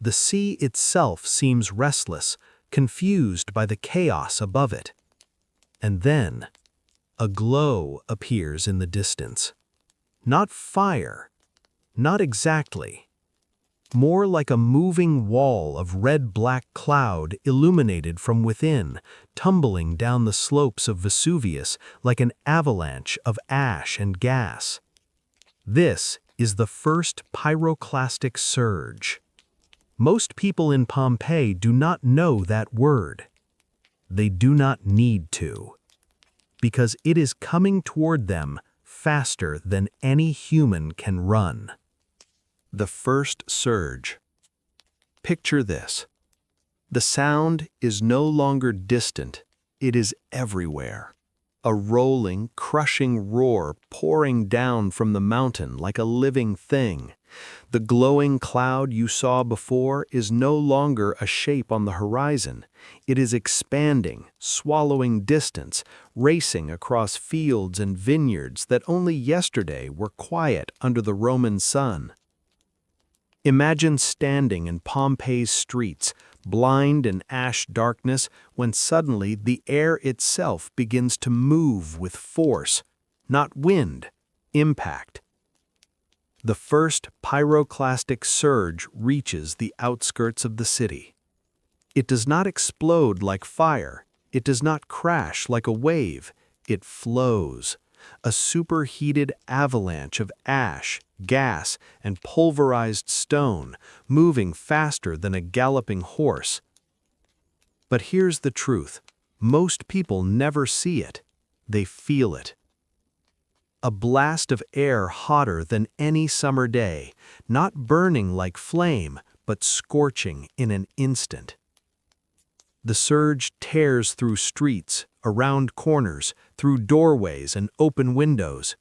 The sea itself seems restless, confused by the chaos above it. And then, a glow appears in the distance. Not fire, not exactly. More like a moving wall of red-black cloud illuminated from within, tumbling down the slopes of Vesuvius like an avalanche of ash and gas. This is the first pyroclastic surge. Most people in Pompeii do not know that word. They do not need to, because it is coming toward them faster than any human can run. The first surge. Picture this. The sound is no longer distant, it is everywhere. A rolling, crushing roar pouring down from the mountain like a living thing. The glowing cloud you saw before is no longer a shape on the horizon. It is expanding, swallowing distance, racing across fields and vineyards that only yesterday were quiet under the Roman sun. Imagine standing in Pompeii's streets, blind in ash darkness, when suddenly the air itself begins to move with force, not wind, impact. The first pyroclastic surge reaches the outskirts of the city. It does not explode like fire, it does not crash like a wave, it flows. A superheated avalanche of ash, gas, and pulverized stone, moving faster than a galloping horse. But here's the truth. Most people never see it. They feel it. A blast of air hotter than any summer day, not burning like flame, but scorching in an instant. The surge tears through streets, around corners, through doorways and open windows.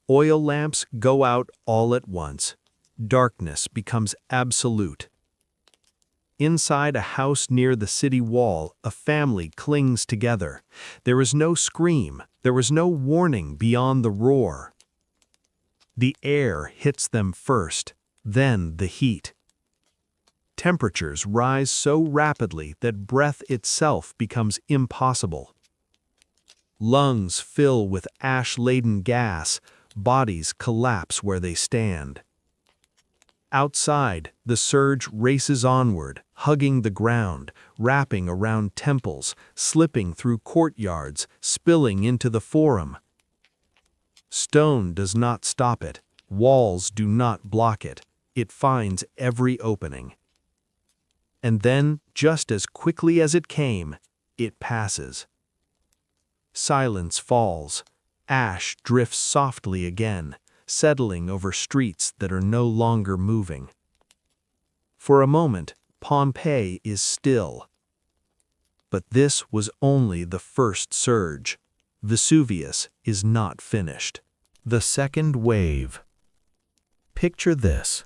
Oil lamps go out all at once. Darkness becomes absolute. Inside a house near the city wall, a family clings together. There is no scream, there is no warning beyond the roar. The air hits them first, then the heat. Temperatures rise so rapidly that breath itself becomes impossible. Lungs fill with ash-laden gas, bodies collapse where they stand. Outside, the surge races onward, hugging the ground, wrapping around temples, slipping through courtyards, spilling into the forum. Stone does not stop it, walls do not block it, it finds every opening. And then, just as quickly as it came, it passes. Silence falls. Ash drifts softly again, settling over streets that are no longer moving. For a moment, Pompeii is still. But this was only the first surge. Vesuvius is not finished. The second wave. Picture this.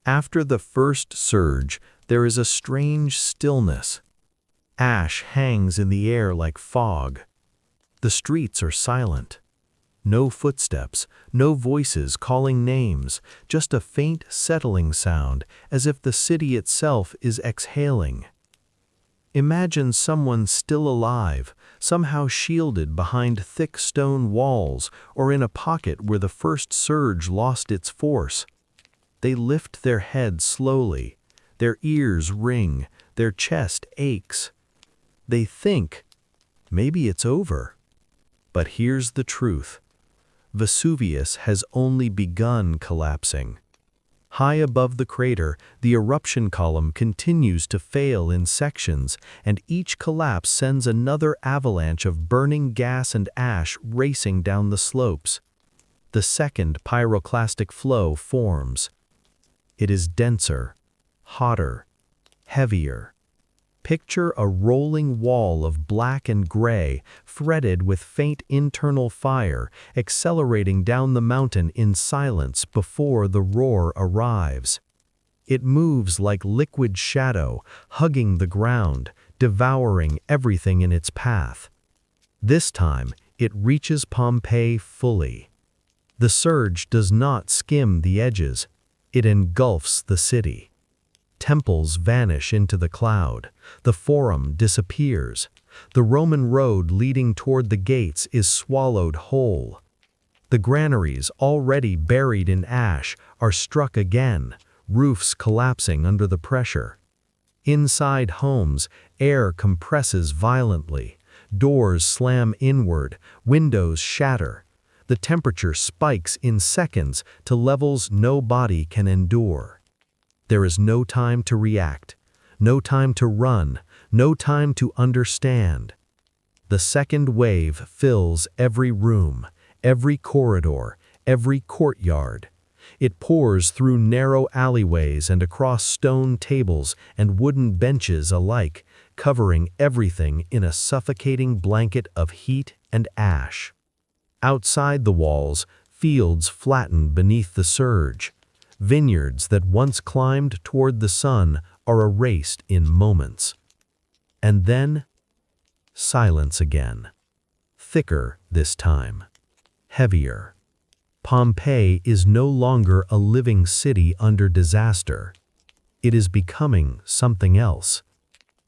After the first surge, there is a strange stillness. Ash hangs in the air like fog. The streets are silent. No footsteps, no voices calling names, just a faint settling sound, as if the city itself is exhaling. Imagine someone still alive, somehow shielded behind thick stone walls or in a pocket where the first surge lost its force. They lift their head slowly. Their ears ring, their chest aches. They think, maybe it's over. But here's the truth. Vesuvius has only begun collapsing. High above the crater, the eruption column continues to fail in sections, and each collapse sends another avalanche of burning gas and ash racing down the slopes. The second pyroclastic flow forms. It is denser, hotter, heavier. Picture a rolling wall of black and gray, threaded with faint internal fire, accelerating down the mountain in silence before the roar arrives. It moves like liquid shadow, hugging the ground, devouring everything in its path. This time, it reaches Pompeii fully. The surge does not skim the edges, it engulfs the city. Temples vanish into the cloud, the forum disappears, the Roman road leading toward the gates is swallowed whole. The granaries, already buried in ash, are struck again, roofs collapsing under the pressure. Inside homes, air compresses violently, doors slam inward, windows shatter. The temperature spikes in seconds to levels no body can endure. There is no time to react, no time to run, no time to understand. The second wave fills every room, every corridor, every courtyard. It pours through narrow alleyways and across stone tables and wooden benches alike, covering everything in a suffocating blanket of heat and ash. Outside the walls, fields flatten beneath the surge. Vineyards that once climbed toward the sun are erased in moments. And then, silence again. Thicker this time. Heavier. Pompeii is no longer a living city under disaster. It is becoming something else.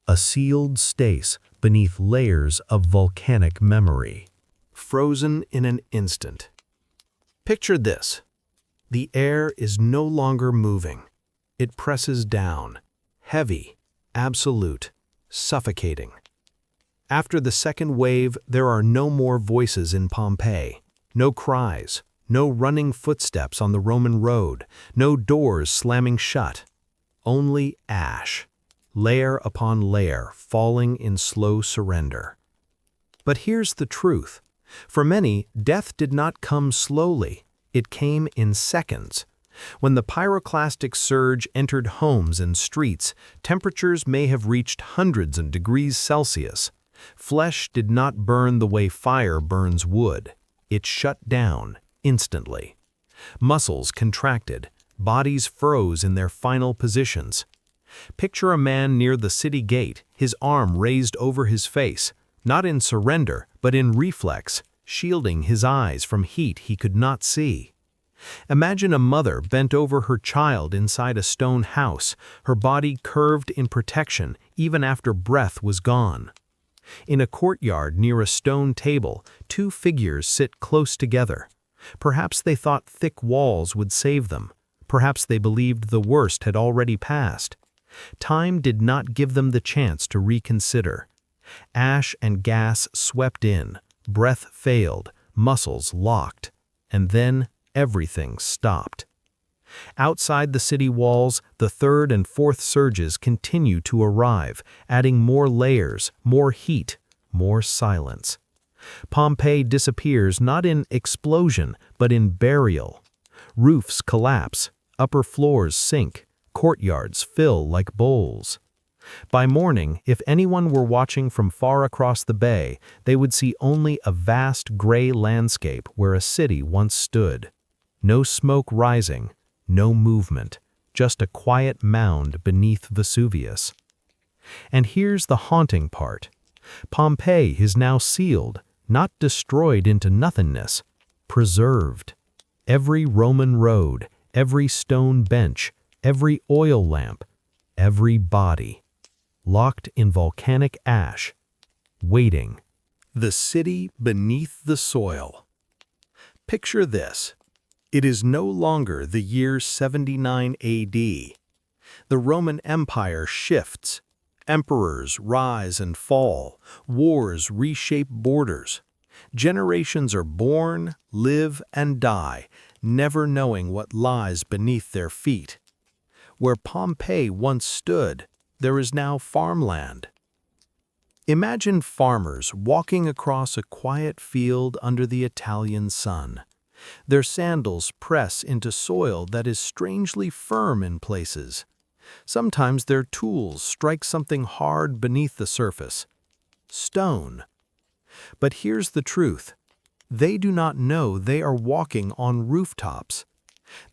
A sealed stasis beneath layers of volcanic memory. Frozen in an instant. Picture this. The air is no longer moving. It presses down, heavy, absolute, suffocating. After the second wave, there are no more voices in Pompeii, no cries, no running footsteps on the Roman road, no doors slamming shut. Only ash, layer upon layer, falling in slow surrender. But here's the truth. For many, death did not come slowly. It came in seconds. When the pyroclastic surge entered homes and streets, temperatures may have reached hundreds of degrees Celsius. Flesh did not burn the way fire burns wood. It shut down instantly. Muscles contracted, bodies froze in their final positions. Picture a man near the city gate, his arm raised over his face, not in surrender, but in reflex, shielding his eyes from heat he could not see. Imagine a mother bent over her child inside a stone house, her body curved in protection even after breath was gone. In a courtyard near a stone table, two figures sit close together. Perhaps they thought thick walls would save them. Perhaps they believed the worst had already passed. Time did not give them the chance to reconsider. Ash and gas swept in, breath failed, muscles locked, and then everything stopped. Outside the city walls, the third and fourth surges continue to arrive, adding more layers, more heat, more silence. Pompeii disappears not in explosion, but in burial. Roofs collapse, upper floors sink, courtyards fill like bowls. By morning, if anyone were watching from far across the bay, they would see only a vast gray landscape where a city once stood. No smoke rising, no movement, just a quiet mound beneath Vesuvius. And here's the haunting part. Pompeii is now sealed, not destroyed into nothingness, preserved. Every Roman road, every stone bench, every oil lamp, every body, locked in volcanic ash, waiting. The city beneath the soil. Picture this. It is no longer the year 79 AD. The Roman Empire shifts. Emperors rise and fall. Wars reshape borders. Generations are born, live, and die, never knowing what lies beneath their feet. Where Pompeii once stood, there is now farmland. Imagine farmers walking across a quiet field under the Italian sun. Their sandals press into soil that is strangely firm in places. Sometimes their tools strike something hard beneath the surface. Stone. But here's the truth. They do not know they are walking on rooftops.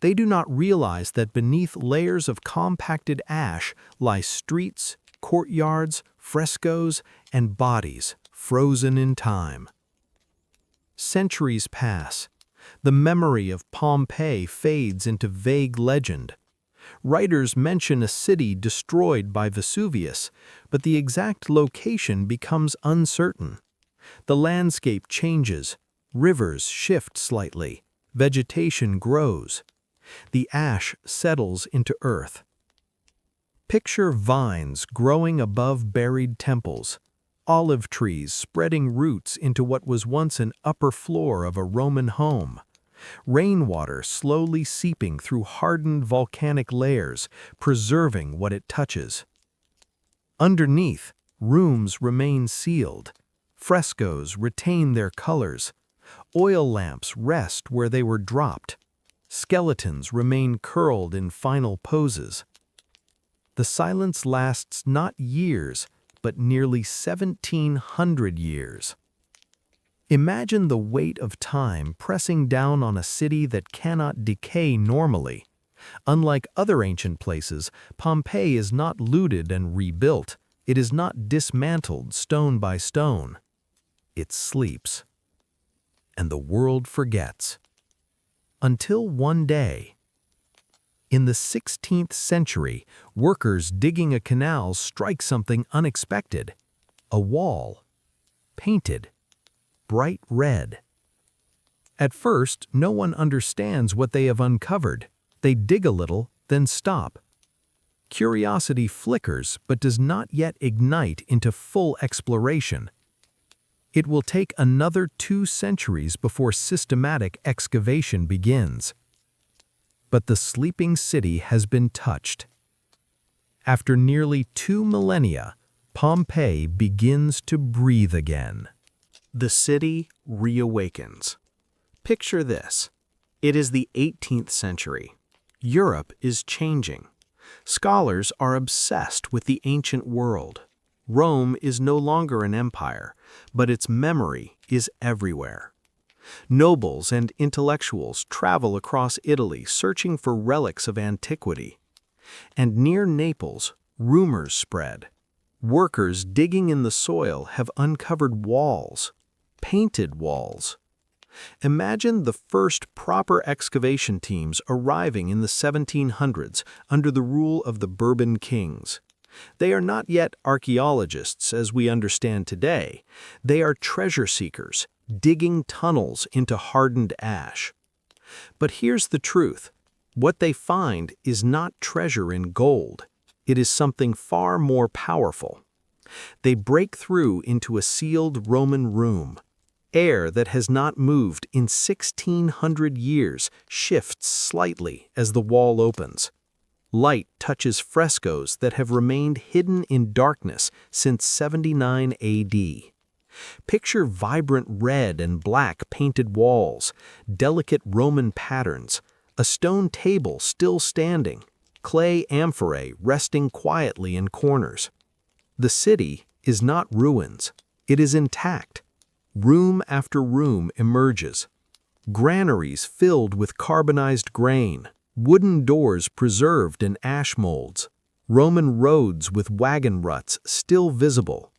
They do not realize that beneath layers of compacted ash lie streets, courtyards, frescoes, and bodies frozen in time. Centuries pass. The memory of Pompeii fades into vague legend. Writers mention a city destroyed by Vesuvius, but the exact location becomes uncertain. The landscape changes, rivers shift slightly, vegetation grows. The ash settles into earth. Picture vines growing above buried temples, olive trees spreading roots into what was once an upper floor of a Roman home, rainwater slowly seeping through hardened volcanic layers, preserving what it touches. Underneath, rooms remain sealed. Frescoes retain their colors. Oil lamps rest where they were dropped. Skeletons remain curled in final poses. The silence lasts not years, but nearly 1,700 years. Imagine the weight of time pressing down on a city that cannot decay normally. Unlike other ancient places, Pompeii is not looted and rebuilt. It is not dismantled stone by stone. It sleeps. And the world forgets. Until one day. In the 16th century, workers digging a canal strike something unexpected. A wall. Painted. Bright red. At first, no one understands what they have uncovered. They dig a little, then stop. Curiosity flickers but does not yet ignite into full exploration. It will take another 2 centuries before systematic excavation begins. But the sleeping city has been touched. After nearly 2 millennia, Pompeii begins to breathe again. The city reawakens. Picture this. It is the 18th century. Europe is changing. Scholars are obsessed with the ancient world. Rome is no longer an empire, but its memory is everywhere. Nobles and intellectuals travel across Italy searching for relics of antiquity. And near Naples, rumors spread. Workers digging in the soil have uncovered walls, painted walls. Imagine the first proper excavation teams arriving in the 1700s under the rule of the Bourbon kings. They are not yet archaeologists as we understand today. They are treasure seekers, digging tunnels into hardened ash. But here's the truth. What they find is not treasure in gold. It is something far more powerful. They break through into a sealed Roman room. Air that has not moved in 1,600 years shifts slightly as the wall opens. Light touches frescoes that have remained hidden in darkness since 79 AD. Picture vibrant red and black painted walls, delicate Roman patterns, a stone table still standing, clay amphorae resting quietly in corners. The city is not ruins, it is intact. Room after room emerges. Granaries filled with carbonized grain, wooden doors preserved in ash molds, Roman roads with wagon ruts still visible.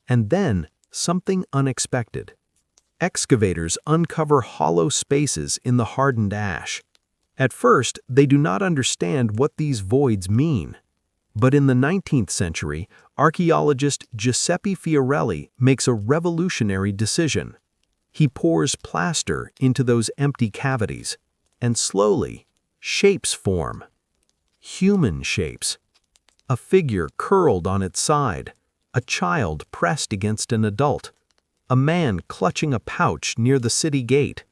And then, something unexpected. Excavators uncover hollow spaces in the hardened ash. At first, they do not understand what these voids mean. But in the 19th century, archaeologist Giuseppe Fiorelli makes a revolutionary decision. He pours plaster into those empty cavities, and slowly, shapes form. Human shapes. A figure curled on its side, a child pressed against an adult, a man clutching a pouch near the city gate.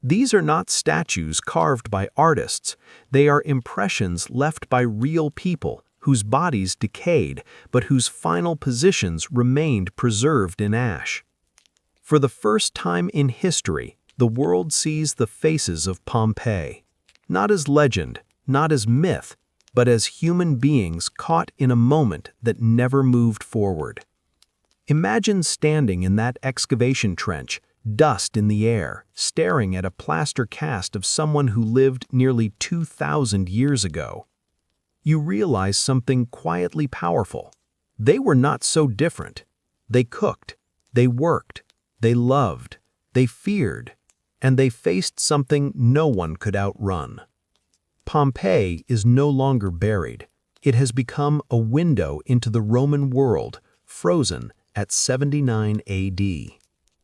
These are not statues carved by artists, they are impressions left by real people whose bodies decayed but whose final positions remained preserved in ash. For the first time in history, the world sees the faces of Pompeii, not as legend, not as myth, but as human beings caught in a moment that never moved forward. Imagine standing in that excavation trench, dust in the air, staring at a plaster cast of someone who lived nearly 2,000 years ago. You realize something quietly powerful. They were not so different. They cooked, they worked, they loved, they feared, and they faced something no one could outrun. Pompeii is no longer buried. It has become a window into the Roman world, frozen at 79 AD.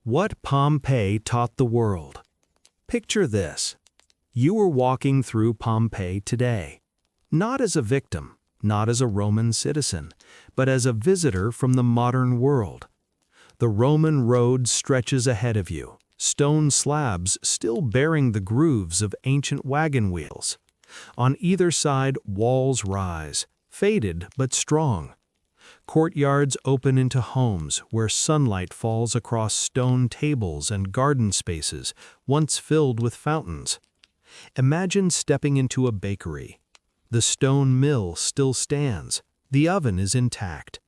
What Pompeii taught the world. Picture this. You are walking through Pompeii today, not as a victim, not as a Roman citizen, but as a visitor from the modern world. The Roman road stretches ahead of you, stone slabs still bearing the grooves of ancient wagon wheels. On either side, walls rise, faded but strong. Courtyards open into homes where sunlight falls across stone tables and garden spaces once filled with fountains. Imagine stepping into a bakery. The stone mill still stands. The oven is intact.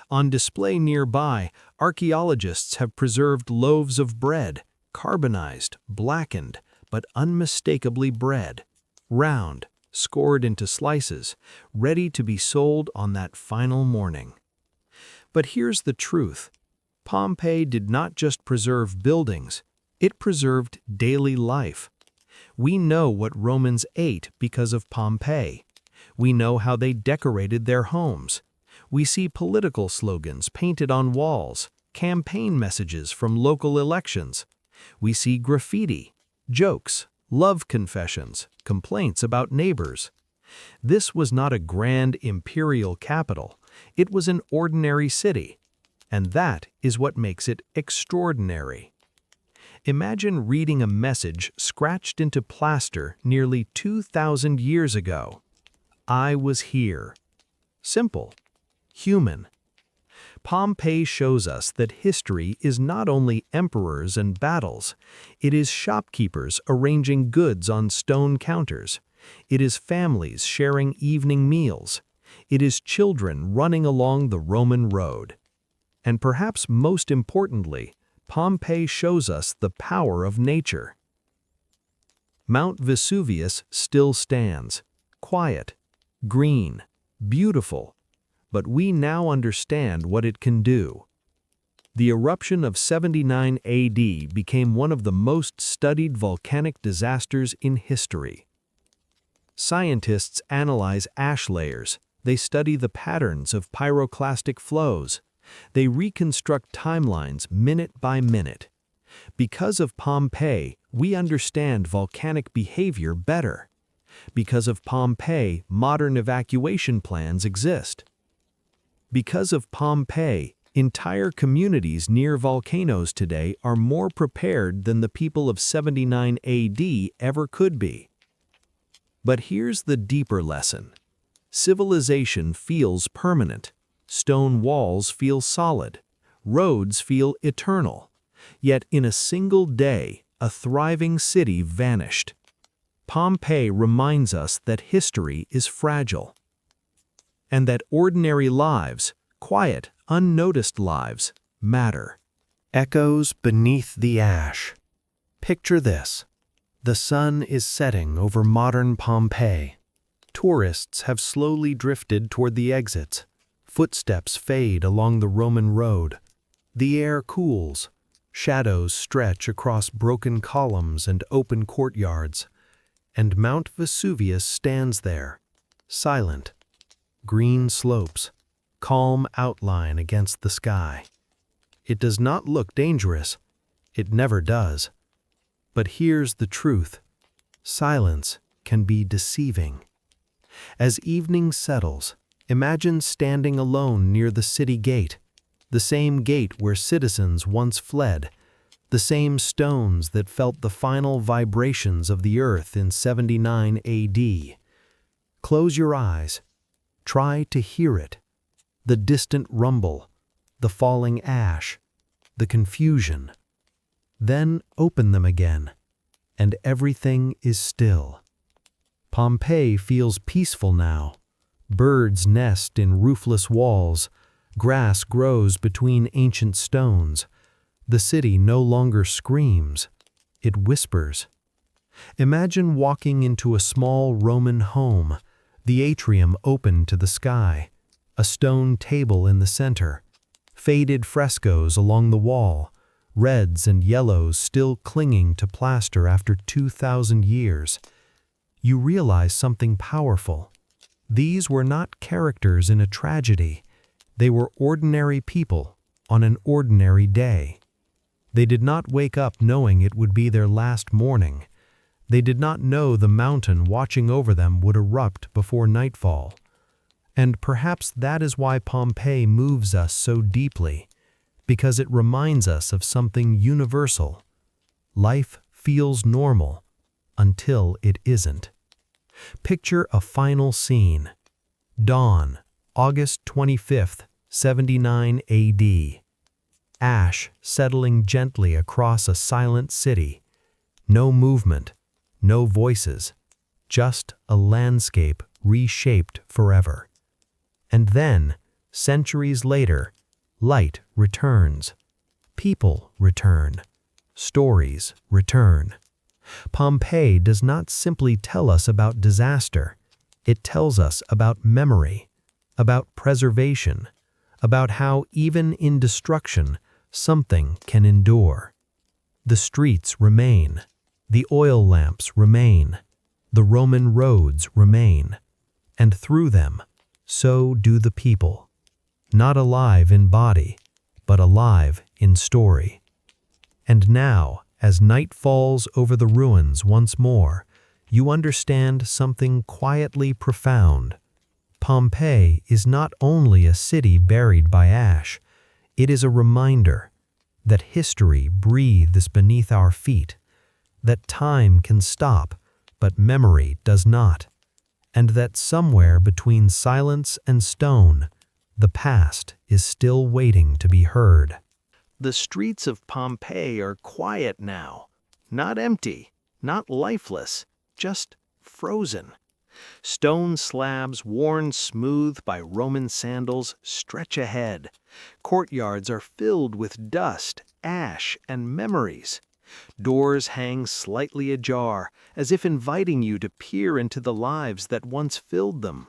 On display nearby, archaeologists have preserved loaves of bread, carbonized, blackened, but unmistakably bread, round, scored into slices, ready to be sold on that final morning. But here's the truth. Pompeii did not just preserve buildings, it preserved daily life. We know what Romans ate because of Pompeii. We know how they decorated their homes. We see political slogans painted on walls, campaign messages from local elections. We see graffiti, jokes, love confessions, complaints about neighbors. This was not a grand imperial capital. It was an ordinary city, and that is what makes it extraordinary. Imagine reading a message scratched into plaster nearly 2,000 years ago. I was here. Simple. Human. Pompeii shows us that history is not only emperors and battles. It is shopkeepers arranging goods on stone counters. It is families sharing evening meals. It is children running along the Roman road. And perhaps most importantly, Pompeii shows us the power of nature. Mount Vesuvius still stands, quiet, green, beautiful, but we now understand what it can do. The eruption of 79 AD became one of the most studied volcanic disasters in history. Scientists analyze ash layers. They study the patterns of pyroclastic flows. They reconstruct timelines minute by minute. Because of Pompeii, we understand volcanic behavior better. Because of Pompeii, modern evacuation plans exist. Because of Pompeii, entire communities near volcanoes today are more prepared than the people of 79 AD ever could be. But here's the deeper lesson. Civilization feels permanent. Stone walls feel solid. Roads feel eternal. Yet in a single day, a thriving city vanished. Pompeii reminds us that history is fragile. And that ordinary lives, quiet, unnoticed lives, matter. Echoes beneath the ash. Picture this. The sun is setting over modern Pompeii. Tourists have slowly drifted toward the exits. Footsteps fade along the Roman road. The air cools. Shadows stretch across broken columns and open courtyards. And Mount Vesuvius stands there, silent. Green slopes, calm outline against the sky. It does not look dangerous. It never does. But here's the truth. Silence can be deceiving. As evening settles, imagine standing alone near the city gate, the same gate where citizens once fled, the same stones that felt the final vibrations of the earth in 79 AD. Close your eyes. Try to hear it. The distant rumble, the falling ash, the confusion. Then open them again, and everything is still. Pompeii feels peaceful now. Birds nest in roofless walls. Grass grows between ancient stones. The city no longer screams, it whispers. Imagine walking into a small Roman home, the atrium open to the sky, a stone table in the center, faded frescoes along the wall, reds and yellows still clinging to plaster after 2,000 years. You realize something powerful. These were not characters in a tragedy. They were ordinary people on an ordinary day. They did not wake up knowing it would be their last morning. They did not know the mountain watching over them would erupt before nightfall. And perhaps that is why Pompeii moves us so deeply, because it reminds us of something universal. Life feels normal until it isn't. Picture a final scene. Dawn, August 25th, 79 AD. Ash settling gently across a silent city. No movement, no voices, just a landscape reshaped forever. And then, centuries later, light returns. People return. Stories return. Pompeii does not simply tell us about disaster. It tells us about memory, about preservation, about how even in destruction, something can endure. The streets remain. The oil lamps remain. The Roman roads remain. And through them, so do the people. Not alive in body, but alive in story. And now, as night falls over the ruins once more, you understand something quietly profound. Pompeii is not only a city buried by ash, it is a reminder that history breathes beneath our feet, that time can stop, but memory does not, and that somewhere between silence and stone, the past is still waiting to be heard. The streets of Pompeii are quiet now, not empty, not lifeless, just frozen. Stone slabs worn smooth by Roman sandals stretch ahead. Courtyards are filled with dust, ash, and memories. Doors hang slightly ajar, as if inviting you to peer into the lives that once filled them.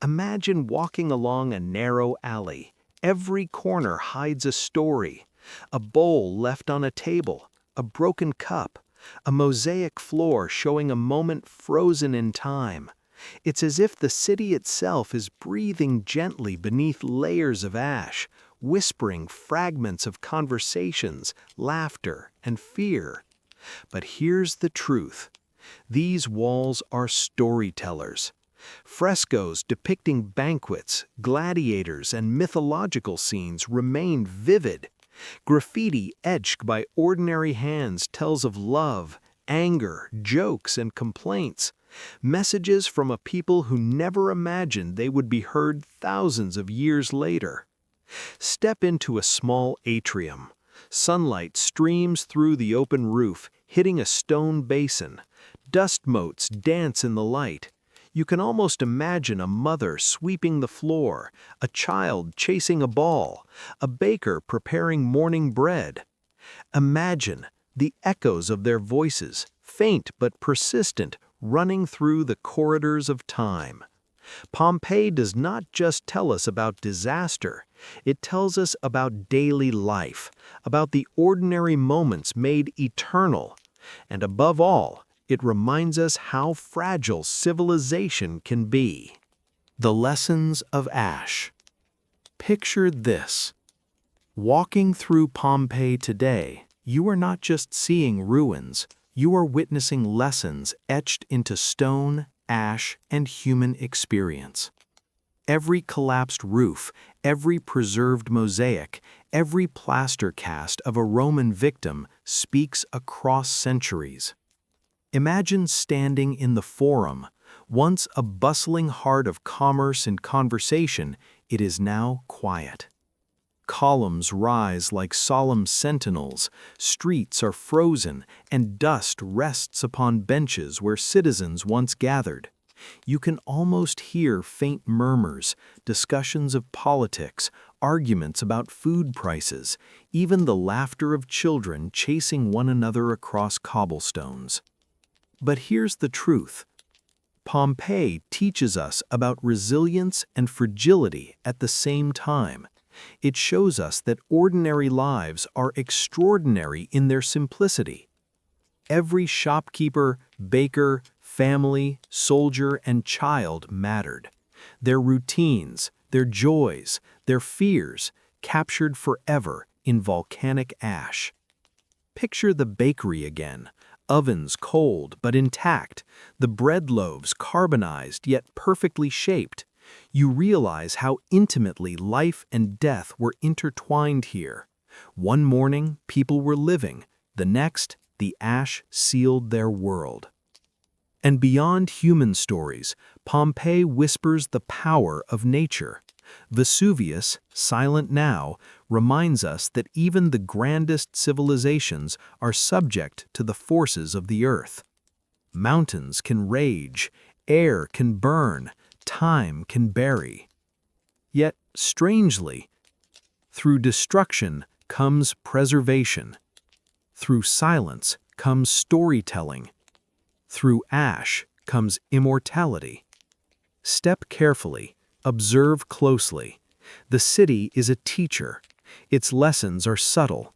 Imagine walking along a narrow alley. Every corner hides a story. A bowl left on a table, a broken cup, a mosaic floor showing a moment frozen in time. It's as if the city itself is breathing gently beneath layers of ash, whispering fragments of conversations, laughter, and fear. But here's the truth. These walls are storytellers. Frescoes depicting banquets, gladiators, and mythological scenes remain vivid. Graffiti etched by ordinary hands tells of love, anger, jokes, and complaints. Messages from a people who never imagined they would be heard thousands of years later. Step into a small atrium. Sunlight streams through the open roof, hitting a stone basin. Dust motes dance in the light. You can almost imagine a mother sweeping the floor, a child chasing a ball, a baker preparing morning bread. Imagine the echoes of their voices, faint but persistent, running through the corridors of time. Pompeii does not just tell us about disaster, it tells us about daily life, about the ordinary moments made eternal, and above all, it reminds us how fragile civilization can be. The lessons of ash. Picture this. Walking through Pompeii today, you are not just seeing ruins, you are witnessing lessons etched into stone, ash, and human experience. Every collapsed roof, every preserved mosaic, every plaster cast of a Roman victim speaks across centuries. Imagine standing in the Forum. Once a bustling heart of commerce and conversation, it is now quiet. Columns rise like solemn sentinels, streets are frozen, and dust rests upon benches where citizens once gathered. You can almost hear faint murmurs, discussions of politics, arguments about food prices, even the laughter of children chasing one another across cobblestones. But here's the truth. Pompeii teaches us about resilience and fragility at the same time. It shows us that ordinary lives are extraordinary in their simplicity. Every shopkeeper, baker, family, soldier, and child mattered. Their routines, their joys, their fears, captured forever in volcanic ash. Picture the bakery again, ovens cold but intact, the bread loaves carbonized yet perfectly shaped. You realize how intimately life and death were intertwined here. One morning, people were living. The next, the ash sealed their world. And beyond human stories, Pompeii whispers the power of nature. Vesuvius, silent now, reminds us that even the grandest civilizations are subject to the forces of the earth. Mountains can rage, air can burn, time can bury. Yet, strangely, through destruction comes preservation. Through silence comes storytelling. Through ash comes immortality. Step carefully, observe closely. The city is a teacher. Its lessons are subtle.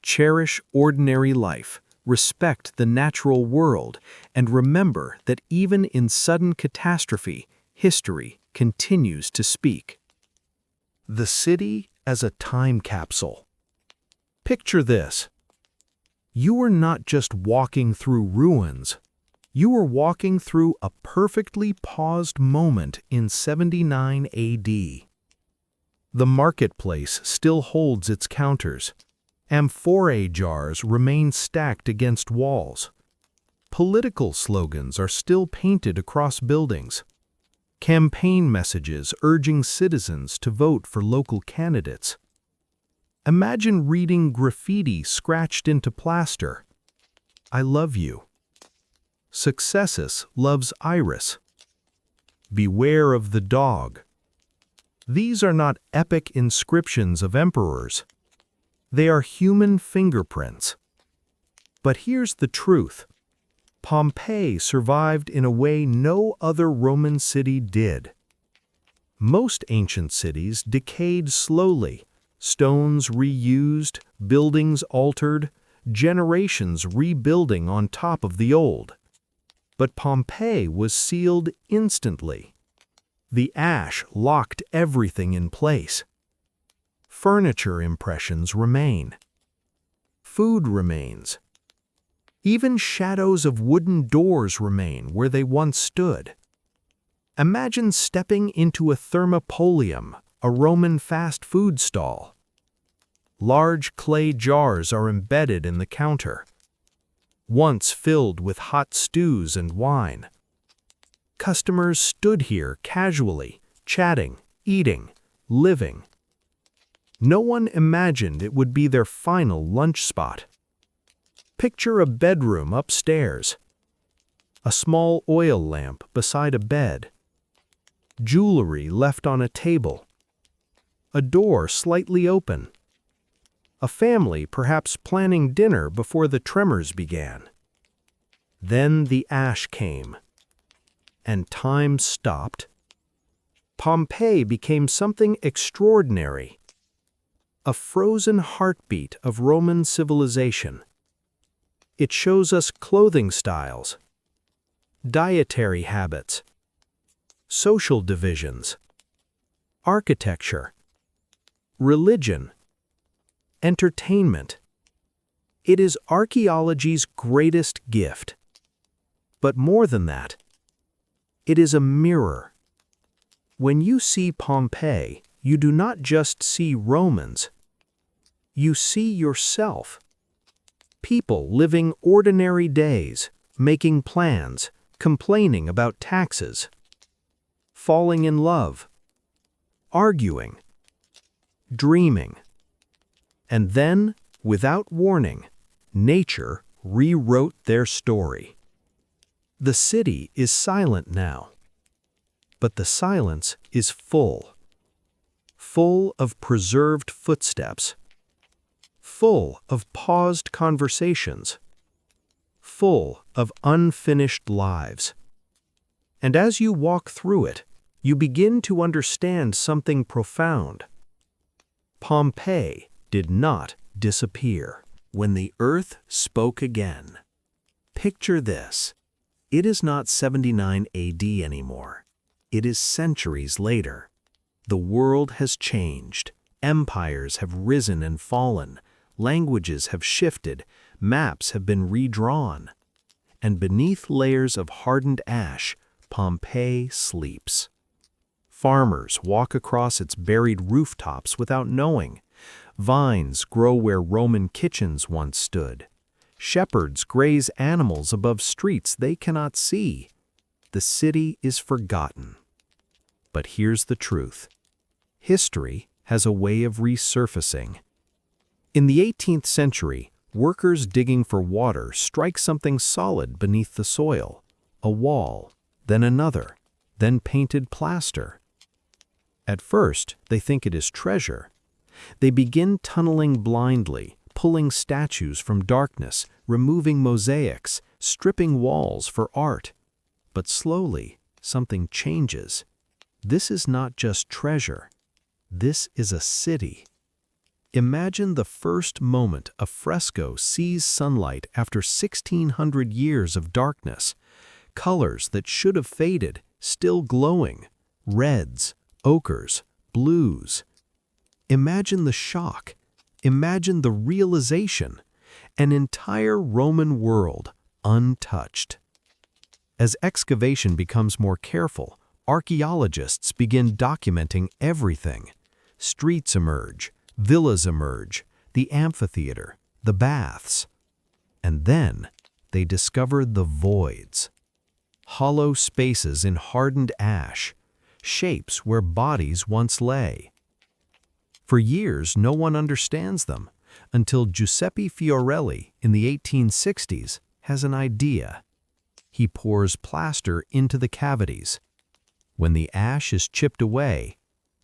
Cherish ordinary life, respect the natural world, and remember that even in sudden catastrophe, history continues to speak. The city as a time capsule. Picture this. You are not just walking through ruins. You are walking through a perfectly paused moment in 79 AD. The marketplace still holds its counters. Amphorae jars remain stacked against walls. Political slogans are still painted across buildings. Campaign messages urging citizens to vote for local candidates. Imagine reading graffiti scratched into plaster. I love you. Successus loves Iris. Beware of the dog. These are not epic inscriptions of emperors. They are human fingerprints. But here's the truth. Pompeii survived in a way no other Roman city did. Most ancient cities decayed slowly, stones reused, buildings altered, generations rebuilding on top of the old. But Pompeii was sealed instantly. The ash locked everything in place. Furniture impressions remain. Food remains. Even shadows of wooden doors remain where they once stood. Imagine stepping into a thermopolium, a Roman fast food stall. Large clay jars are embedded in the counter, once filled with hot stews and wine. Customers stood here casually, chatting, eating, living. No one imagined it would be their final lunch spot. Picture a bedroom upstairs. A small oil lamp beside a bed. Jewelry left on a table. A door slightly open. A family perhaps planning dinner before the tremors began. Then the ash came, and time stopped. Pompeii became something extraordinary, a frozen heartbeat of Roman civilization. It shows us clothing styles, dietary habits, social divisions, architecture, religion, entertainment. It is archaeology's greatest gift. But more than that, it is a mirror. When you see Pompeii, you do not just see Romans. You see yourself. People living ordinary days, making plans, complaining about taxes, falling in love, arguing, dreaming. And then, without warning, nature rewrote their story. The city is silent now, but the silence is full. full of preserved footsteps, full of paused conversations, full of unfinished lives. And as you walk through it, you begin to understand something profound. Pompeii did not disappear. When the earth spoke again. Picture this. It is not 79 AD anymore. It is centuries later. The world has changed. Empires have risen and fallen. Languages have shifted. Maps have been redrawn. And beneath layers of hardened ash, Pompeii sleeps. Farmers walk across its buried rooftops without knowing. Vines grow where Roman kitchens once stood. Shepherds graze animals above streets they cannot see. The city is forgotten. But here's the truth. History has a way of resurfacing. In the 18th century, workers digging for water strike something solid beneath the soil. A wall, then another, then painted plaster. At first, they think it is treasure. They begin tunneling blindly, pulling statues from darkness, removing mosaics, stripping walls for art. But slowly, something changes. This is not just treasure. This is a city. Imagine the first moment a fresco sees sunlight after 1,600 years of darkness. Colors that should have faded, still glowing. Reds, ochres, blues. Imagine the shock. Imagine the realization. An entire Roman world untouched. As excavation becomes more careful, archaeologists begin documenting everything. Streets emerge, villas emerge, the amphitheater, the baths. And then they discover the voids. Hollow spaces in hardened ash, shapes where bodies once lay. For years, no one understands them, until Giuseppe Fiorelli in the 1860s has an idea. He pours plaster into the cavities. When the ash is chipped away,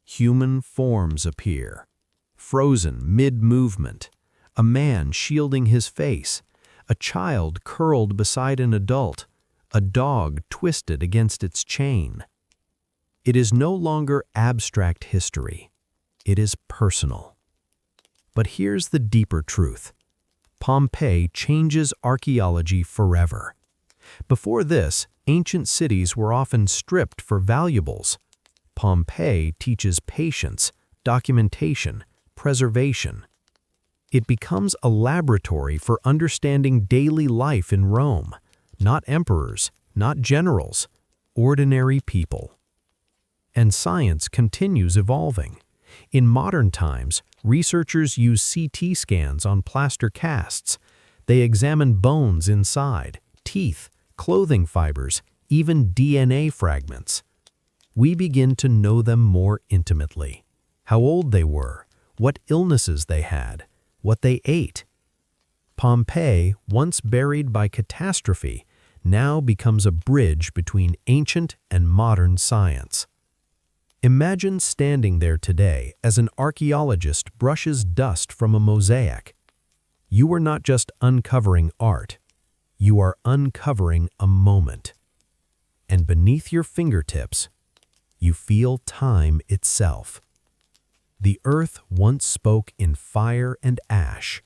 human forms appear. Frozen mid-movement, a man shielding his face, a child curled beside an adult, a dog twisted against its chain. It is no longer abstract history. It is personal. But here's the deeper truth. Pompeii changes archaeology forever. Before this, ancient cities were often stripped for valuables. Pompeii teaches patience, documentation, preservation. It becomes a laboratory for understanding daily life in Rome, not emperors, not generals, ordinary people. And science continues evolving. In modern times, researchers use CT scans on plaster casts. They examine bones inside, teeth, clothing fibers, even DNA fragments. We begin to know them more intimately. How old they were, what illnesses they had, what they ate. Pompeii, once buried by catastrophe, now becomes a bridge between ancient and modern science. Imagine standing there today as an archaeologist brushes dust from a mosaic. You are not just uncovering art, you are uncovering a moment. And beneath your fingertips, you feel time itself. The earth once spoke in fire and ash.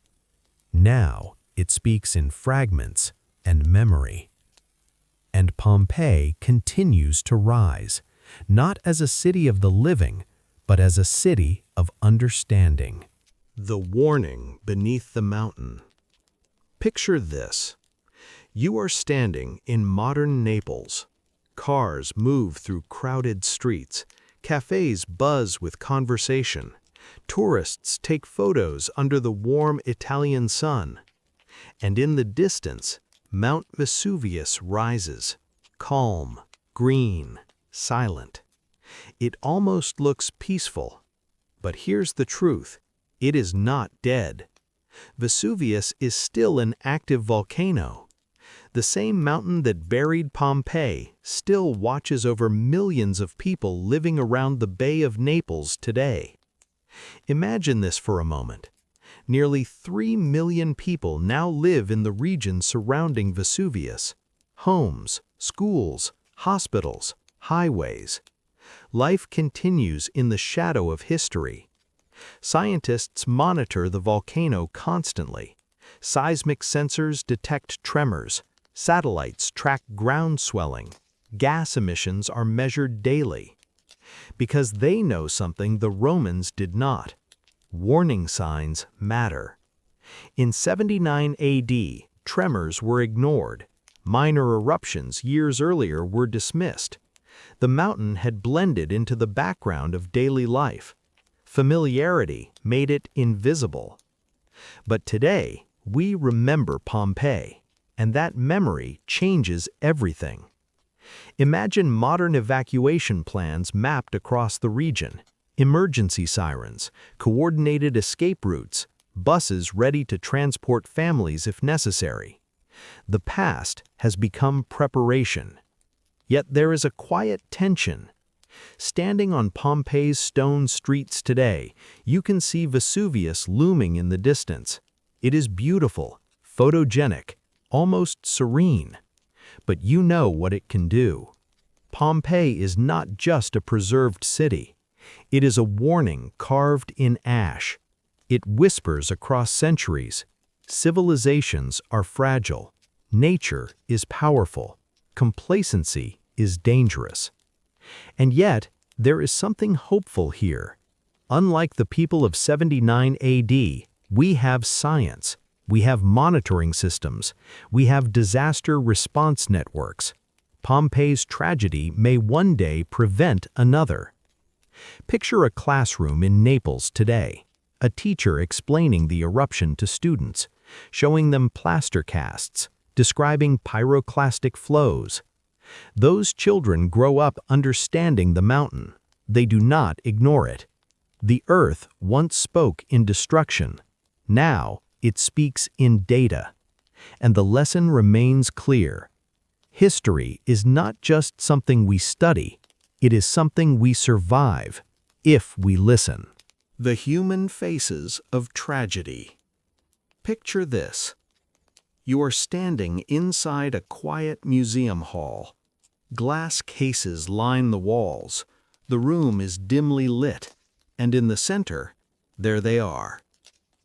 Now it speaks in fragments and memory. And Pompeii continues to rise, not as a city of the living, but as a city of understanding. The warning beneath the mountain. Picture this. You are standing in modern Naples. Cars move through crowded streets. Cafes buzz with conversation. Tourists take photos under the warm Italian sun. And in the distance, Mount Vesuvius rises, calm, green, silent. It almost looks peaceful. But here's the truth. It is not dead. Vesuvius is still an active volcano. The same mountain that buried Pompeii still watches over millions of people living around the Bay of Naples today. Imagine this for a moment. Nearly 3 million people now live in the region surrounding Vesuvius. Homes, schools, hospitals, highways. Life continues in the shadow of history. Scientists monitor the volcano constantly. Seismic sensors detect tremors. Satellites track ground swelling. Gas emissions are measured daily. Because they know something the Romans did not. Warning signs matter. In 79 AD, tremors were ignored. Minor eruptions years earlier were dismissed. The mountain had blended into the background of daily life. Familiarity made it invisible. But today, we remember Pompeii, and that memory changes everything. Imagine modern evacuation plans mapped across the region, emergency sirens, coordinated escape routes, buses ready to transport families if necessary. The past has become preparation. Yet there is a quiet tension. Standing on Pompeii's stone streets today, you can see Vesuvius looming in the distance. It is beautiful, photogenic, almost serene. But you know what it can do. Pompeii is not just a preserved city. It is a warning carved in ash. It whispers across centuries. Civilizations are fragile. Nature is powerful. Complacency is dangerous. And yet, there is something hopeful here. Unlike the people of 79 AD, we have science. We have monitoring systems. We have disaster response networks. Pompeii's tragedy may one day prevent another. Picture a classroom in Naples today. A teacher explaining the eruption to students, showing them plaster casts, describing pyroclastic flows. Those children grow up understanding the mountain. They do not ignore it. The earth once spoke in destruction. Now, it speaks in data. And the lesson remains clear. History is not just something we study. It is something we survive, if we listen. The human faces of tragedy. Picture this. You are standing inside a quiet museum hall. Glass cases line the walls. The room is dimly lit. And in the center, there they are.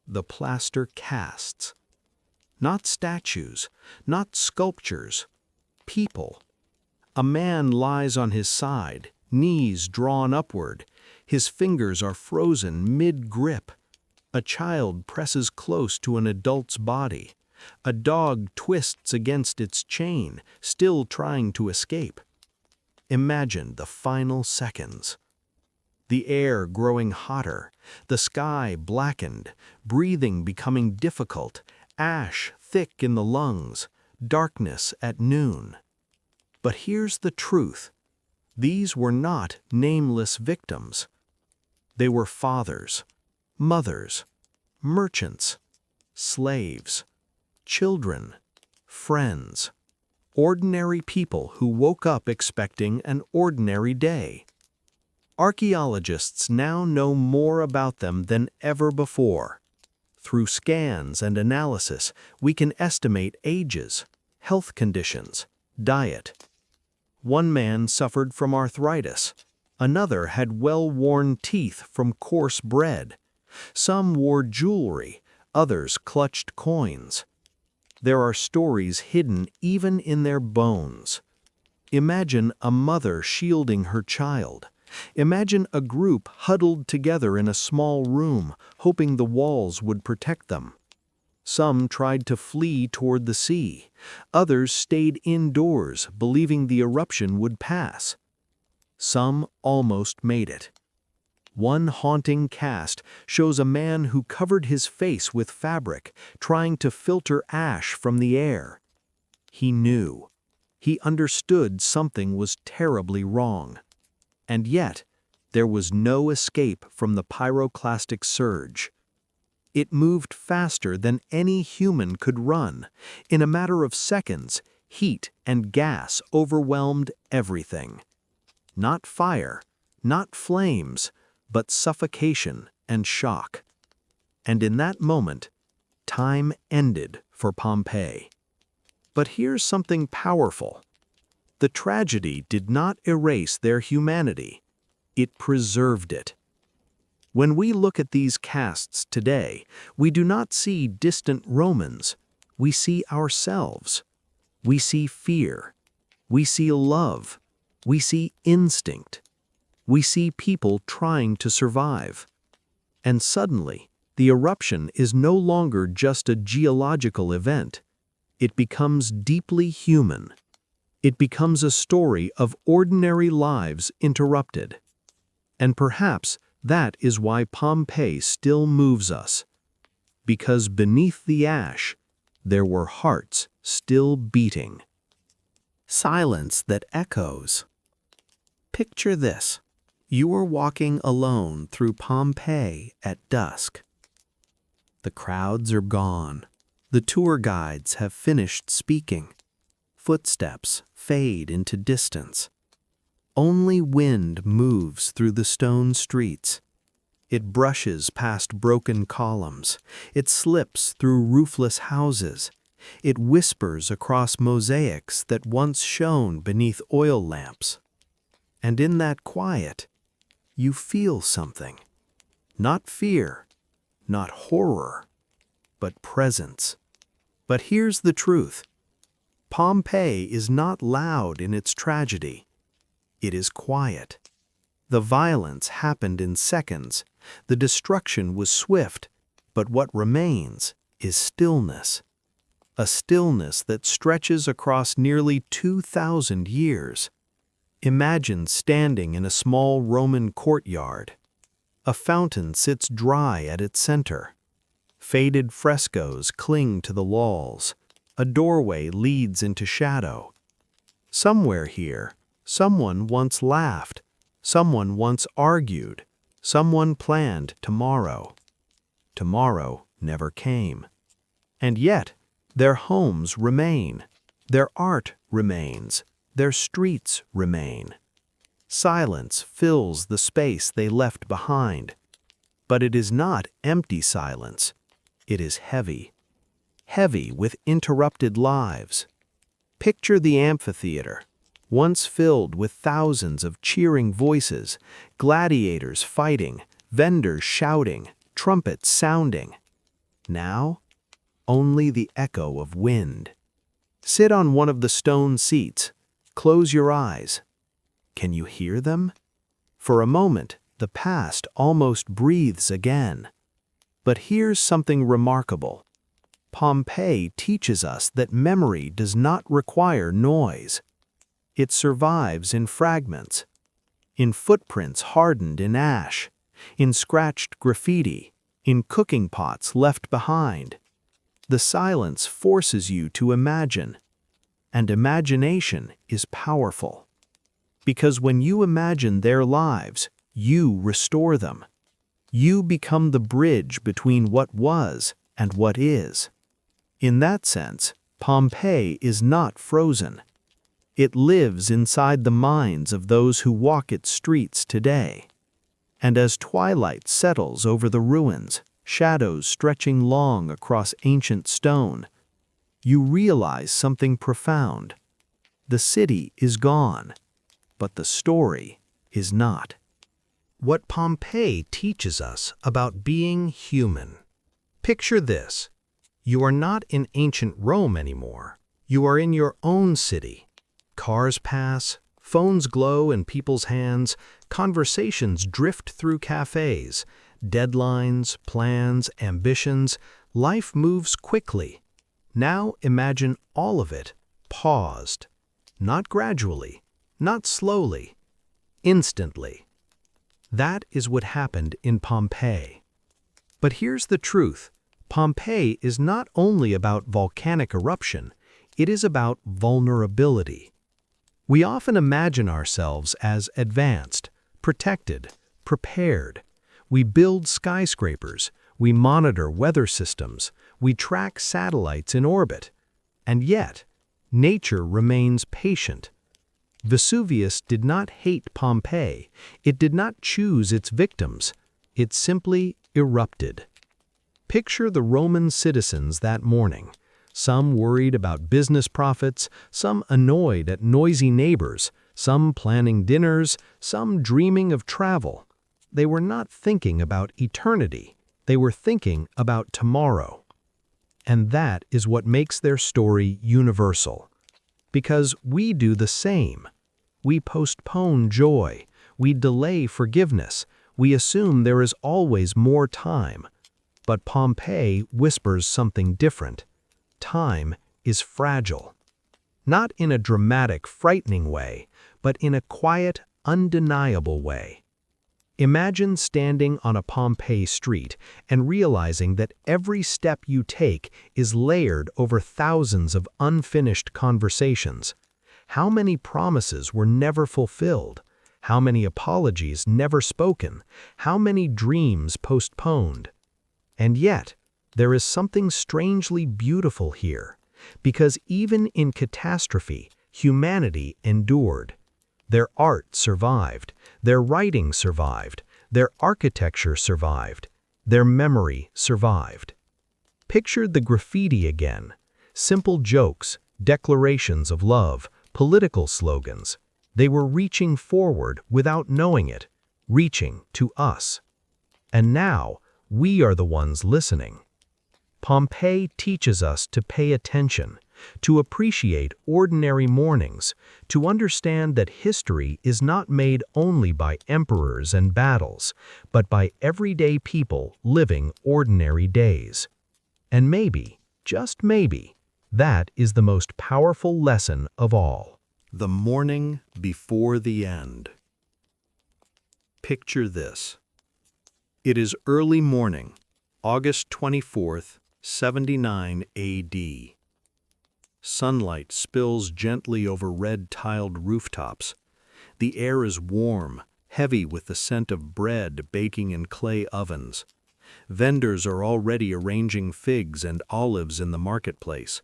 The plaster casts. Not statues, not sculptures. People. A man lies on his side, knees drawn upward. His fingers are frozen mid-grip. A child presses close to an adult's body. A dog twists against its chain, still trying to escape. Imagine the final seconds. The air growing hotter, the sky blackened, breathing becoming difficult, ash thick in the lungs, darkness at noon. But here's the truth. These were not nameless victims. They were fathers, mothers, merchants, slaves, children, friends, ordinary people who woke up expecting an ordinary day. Archaeologists now know more about them than ever before. Through scans and analysis, we can estimate ages, health conditions, diet. One man suffered from arthritis. Another had well-worn teeth from coarse bread. Some wore jewelry, others clutched coins. There are stories hidden even in their bones. Imagine a mother shielding her child. Imagine a group huddled together in a small room, hoping the walls would protect them. Some tried to flee toward the sea. Others stayed indoors, believing the eruption would pass. Some almost made it. One haunting cast shows a man who covered his face with fabric, trying to filter ash from the air. He knew. He understood something was terribly wrong. And yet, there was no escape from the pyroclastic surge. It moved faster than any human could run. In a matter of seconds, heat and gas overwhelmed everything. Not fire, not flames, but suffocation and shock. And in that moment, time ended for Pompeii. But here's something powerful. The tragedy did not erase their humanity. It preserved it. When we look at these casts today, we do not see distant Romans. We see ourselves. We see fear. We see love. We see instinct. We see people trying to survive. And suddenly, the eruption is no longer just a geological event. It becomes deeply human. It becomes a story of ordinary lives interrupted. And perhaps that is why Pompeii still moves us. Because beneath the ash, there were hearts still beating. Silence that echoes. Picture this. You are walking alone through Pompeii at dusk. The crowds are gone. The tour guides have finished speaking. Footsteps fade into distance. Only wind moves through the stone streets. It brushes past broken columns. It slips through roofless houses. It whispers across mosaics that once shone beneath oil lamps. And in that quiet, you feel something. Not fear, not horror, but presence. But here's the truth. Pompeii is not loud in its tragedy. It is quiet. The violence happened in seconds. The destruction was swift. But what remains is stillness. A stillness that stretches across nearly 2,000 years. Imagine standing in a small Roman courtyard. A fountain sits dry at its center. Faded frescoes cling to the walls. A doorway leads into shadow. Somewhere here, someone once laughed. Someone once argued. Someone planned tomorrow. Tomorrow never came. And yet, their homes remain. Their art remains. Their streets remain. Silence fills the space they left behind. But it is not empty silence. It is heavy. Heavy with interrupted lives. Picture the amphitheater, once filled with thousands of cheering voices, gladiators fighting, vendors shouting, trumpets sounding. Now, only the echo of wind. Sit on one of the stone seats. Close your eyes. Can you hear them? For a moment, the past almost breathes again. But here's something remarkable. Pompeii teaches us that memory does not require noise. It survives in fragments, in footprints hardened in ash, in scratched graffiti, in cooking pots left behind. The silence forces you to imagine, and imagination is powerful. Because when you imagine their lives, you restore them. You become the bridge between what was and what is. In that sense, Pompeii is not frozen. It lives inside the minds of those who walk its streets today. And as twilight settles over the ruins, shadows stretching long across ancient stone, you realize something profound. The city is gone, but the story is not. What Pompeii teaches us about being human. Picture this. You are not in ancient Rome anymore. You are in your own city. Cars pass, phones glow in people's hands, conversations drift through cafes, deadlines, plans, ambitions, life moves quickly. Now imagine all of it paused. Not gradually, not slowly, instantly. That is what happened in Pompeii. But here's the truth. Pompeii is not only about volcanic eruption, it is about vulnerability. We often imagine ourselves as advanced, protected, prepared. We build skyscrapers, we monitor weather systems, we track satellites in orbit. And yet, nature remains patient. Vesuvius did not hate Pompeii. It did not choose its victims. It simply erupted. Picture the Roman citizens that morning, some worried about business profits, some annoyed at noisy neighbors, some planning dinners, some dreaming of travel. They were not thinking about eternity. They were thinking about tomorrow. And that is what makes their story universal. Because we do the same. We postpone joy. We delay forgiveness. We assume there is always more time. But Pompeii whispers something different. Time is fragile. Not in a dramatic, frightening way, but in a quiet, undeniable way. Imagine standing on a Pompeii street and realizing that every step you take is layered over thousands of unfinished conversations. How many promises were never fulfilled? How many apologies never spoken? How many dreams postponed? And yet, there is something strangely beautiful here, because even in catastrophe, humanity endured. Their art survived, their writing survived, their architecture survived, their memory survived. Picture the graffiti again. Simple jokes, declarations of love, political slogans. They were reaching forward without knowing it, reaching to us. And now, we are the ones listening. Pompeii teaches us to pay attention, to appreciate ordinary mornings, to understand that history is not made only by emperors and battles, but by everyday people living ordinary days. And maybe, just maybe, that is the most powerful lesson of all. The morning before the end. Picture this. It is early morning, August 24th, 79 A.D. Sunlight spills gently over red-tiled rooftops. The air is warm, heavy with the scent of bread baking in clay ovens. Vendors are already arranging figs and olives in the marketplace.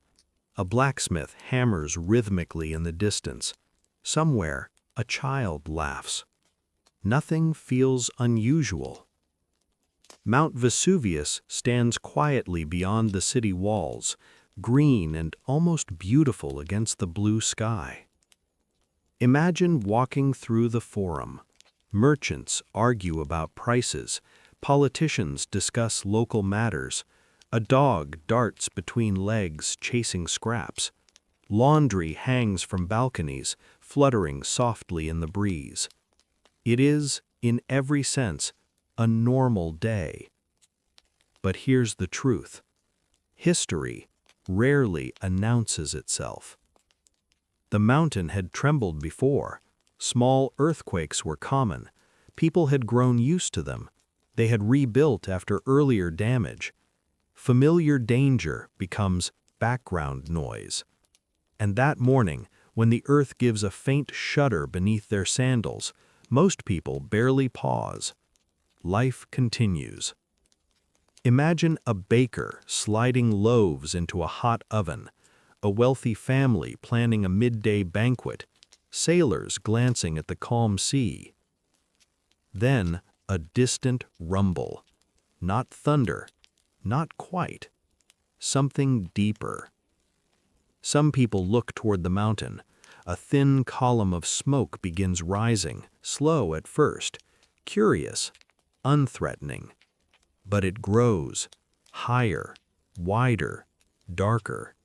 A blacksmith hammers rhythmically in the distance. Somewhere, a child laughs. Nothing feels unusual. Mount Vesuvius stands quietly beyond the city walls, green and almost beautiful against the blue sky. Imagine walking through the forum. Merchants argue about prices, politicians discuss local matters, a dog darts between legs chasing scraps. Laundry hangs from balconies, fluttering softly in the breeze. It is, in every sense, a normal day. But here's the truth. History rarely announces itself. The mountain had trembled before. Small earthquakes were common. People had grown used to them. They had rebuilt after earlier damage. Familiar danger becomes background noise. And that morning, when the earth gives a faint shudder beneath their sandals, most people barely pause. Life continues. Imagine a baker sliding loaves into a hot oven, a wealthy family planning a midday banquet, sailors glancing at the calm sea. Then a distant rumble. Not thunder, not quite. Something deeper. Some people look toward the mountain. A thin column of smoke begins rising, slow at first, curious, unthreatening. But it grows, higher, wider, darker.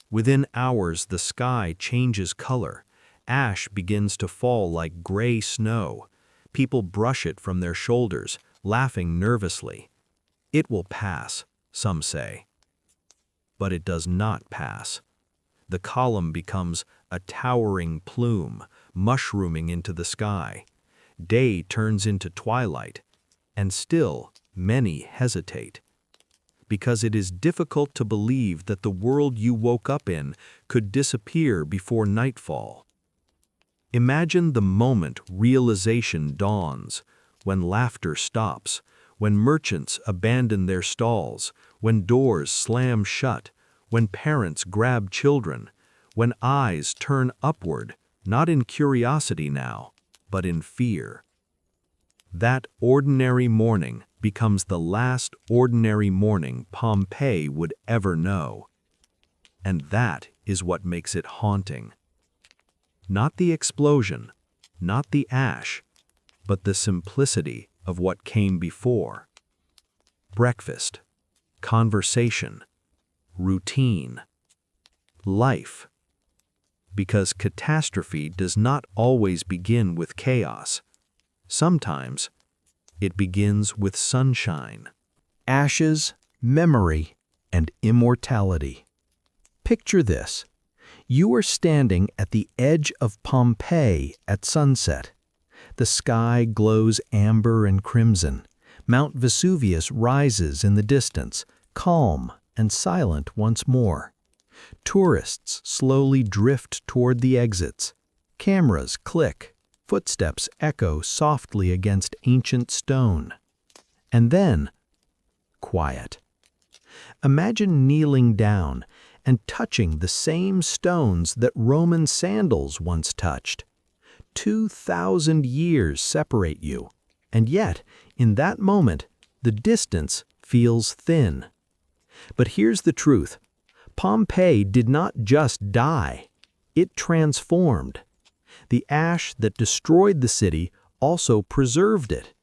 Within hours, the sky changes color. Ash begins to fall like gray snow. People brush it from their shoulders, laughing nervously. It will pass, some say. But it does not pass. The column becomes a towering plume, mushrooming into the sky. Day turns into twilight, and still many hesitate. Because it is difficult to believe that the world you woke up in could disappear before nightfall. Imagine the moment realization dawns, when laughter stops, when merchants abandon their stalls, when doors slam shut, when parents grab children, when eyes turn upward, not in curiosity now, but in fear. That ordinary morning becomes the last ordinary morning Pompeii would ever know. And that is what makes it haunting. Not the explosion, not the ash, but the simplicity of what came before. Breakfast, conversation, routine, life. Because catastrophe does not always begin with chaos. Sometimes it begins with sunshine. Ashes, memory, and immortality. Picture this. You are standing at the edge of Pompeii at sunset. The sky glows amber and crimson. Mount Vesuvius rises in the distance, calm and silent once more. Tourists slowly drift toward the exits. Cameras click. Footsteps echo softly against ancient stone. And then, quiet. Imagine kneeling down and touching the same stones that Roman sandals once touched. 2,000 years separate you, and yet, in that moment, the distance feels thin. But here's the truth. Pompeii did not just die. It transformed. The ash that destroyed the city also preserved it.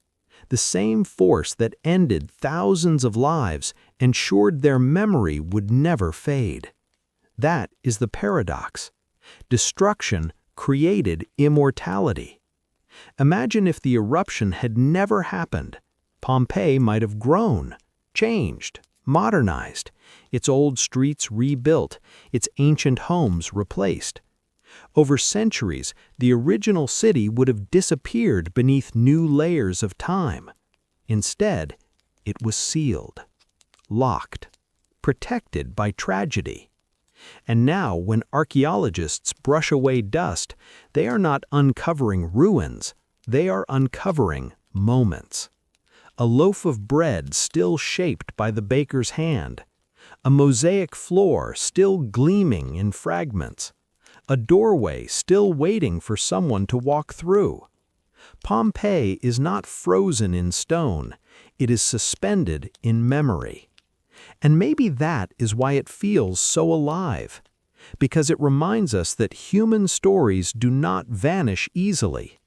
The same force that ended thousands of lives ensured their memory would never fade. That is the paradox. Destruction created immortality. Imagine if the eruption had never happened. Pompeii might have grown, changed, modernized, its old streets rebuilt, its ancient homes replaced. Over centuries, the original city would have disappeared beneath new layers of time. Instead, it was sealed, locked, protected by tragedy. And now, when archaeologists brush away dust, they are not uncovering ruins, they are uncovering moments. A loaf of bread still shaped by the baker's hand, a mosaic floor still gleaming in fragments, a doorway still waiting for someone to walk through. Pompeii is not frozen in stone, it is suspended in memory. And maybe that is why it feels so alive, because it reminds us that human stories do not vanish easily.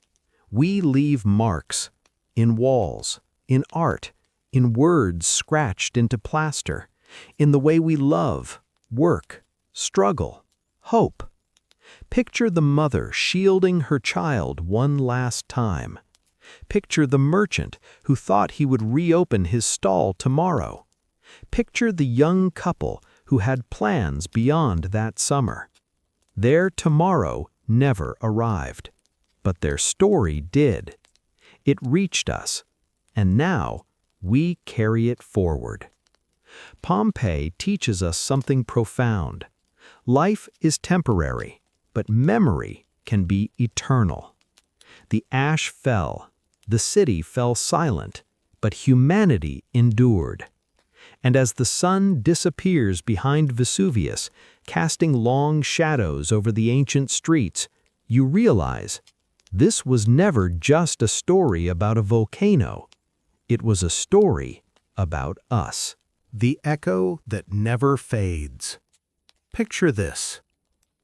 We leave marks in walls, in art, in words scratched into plaster, in the way we love, work, struggle, hope. Picture the mother shielding her child one last time. Picture the merchant who thought he would reopen his stall tomorrow. Picture the young couple who had plans beyond that summer. Their tomorrow never arrived, but their story did. It reached us, and now we carry it forward. Pompeii teaches us something profound. Life is temporary, but memory can be eternal. The ash fell, the city fell silent, but humanity endured. And as the sun disappears behind Vesuvius, casting long shadows over the ancient streets, you realize this was never just a story about a volcano. It was a story about us. The echo that never fades. Picture this.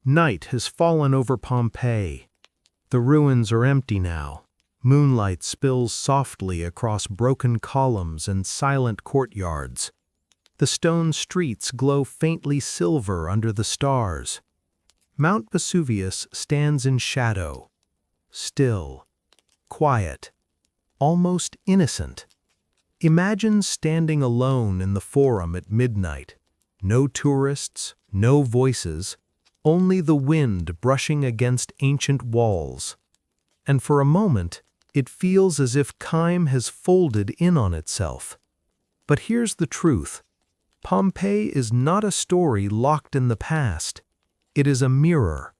Night has fallen over Pompeii. The ruins are empty now. Moonlight spills softly across broken columns and silent courtyards. The stone streets glow faintly silver under the stars. Mount Vesuvius stands in shadow, still, quiet, almost innocent. Imagine standing alone in the Forum at midnight. No tourists, no voices, only the wind brushing against ancient walls. And for a moment, it feels as if time has folded in on itself. But here's the truth. Pompeii is not a story locked in the past. It is a mirror.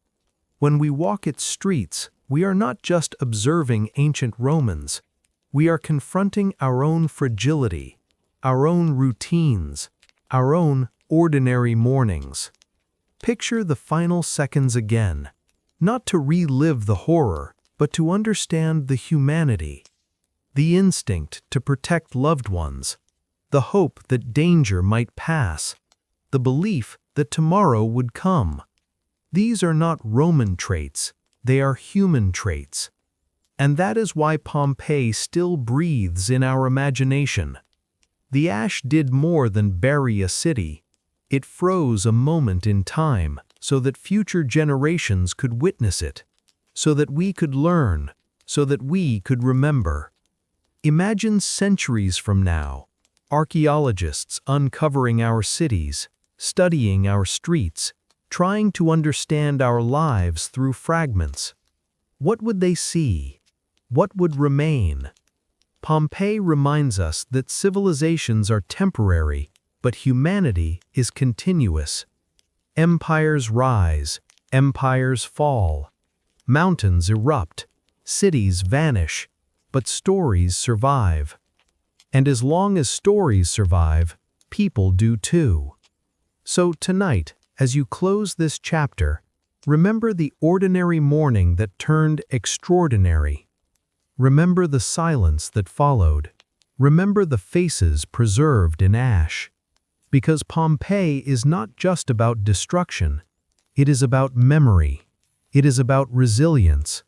When we walk its streets, we are not just observing ancient Romans. We are confronting our own fragility, our own routines, our own ordinary mornings. Picture the final seconds again, not to relive the horror, but to understand the humanity. the instinct to protect loved ones, the hope that danger might pass, the belief that tomorrow would come. These are not Roman traits, they are human traits. And that is why Pompeii still breathes in our imagination. The ash did more than bury a city. It froze a moment in time so that future generations could witness it, so that we could learn, so that we could remember. Imagine centuries from now, archaeologists uncovering our cities, studying our streets, trying to understand our lives through fragments. What would they see? What would remain? Pompeii reminds us that civilizations are temporary, but humanity is continuous. Empires rise, empires fall. Mountains erupt, cities vanish, but stories survive. And as long as stories survive, people do too. So tonight, as you close this chapter, remember the ordinary morning that turned extraordinary. Remember the silence that followed. Remember the faces preserved in ash. Because Pompeii is not just about destruction. It is about memory. It is about resilience.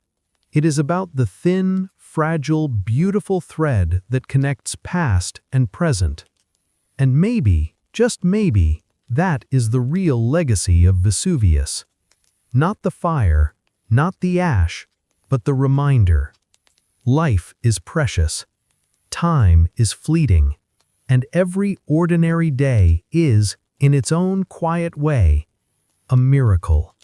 It is about the thin, fragile, beautiful thread that connects past and present. And maybe, just maybe, that is the real legacy of Vesuvius. Not the fire, not the ash, but the reminder. Life is precious. Time is fleeting. And every ordinary day is, in its own quiet way, a miracle.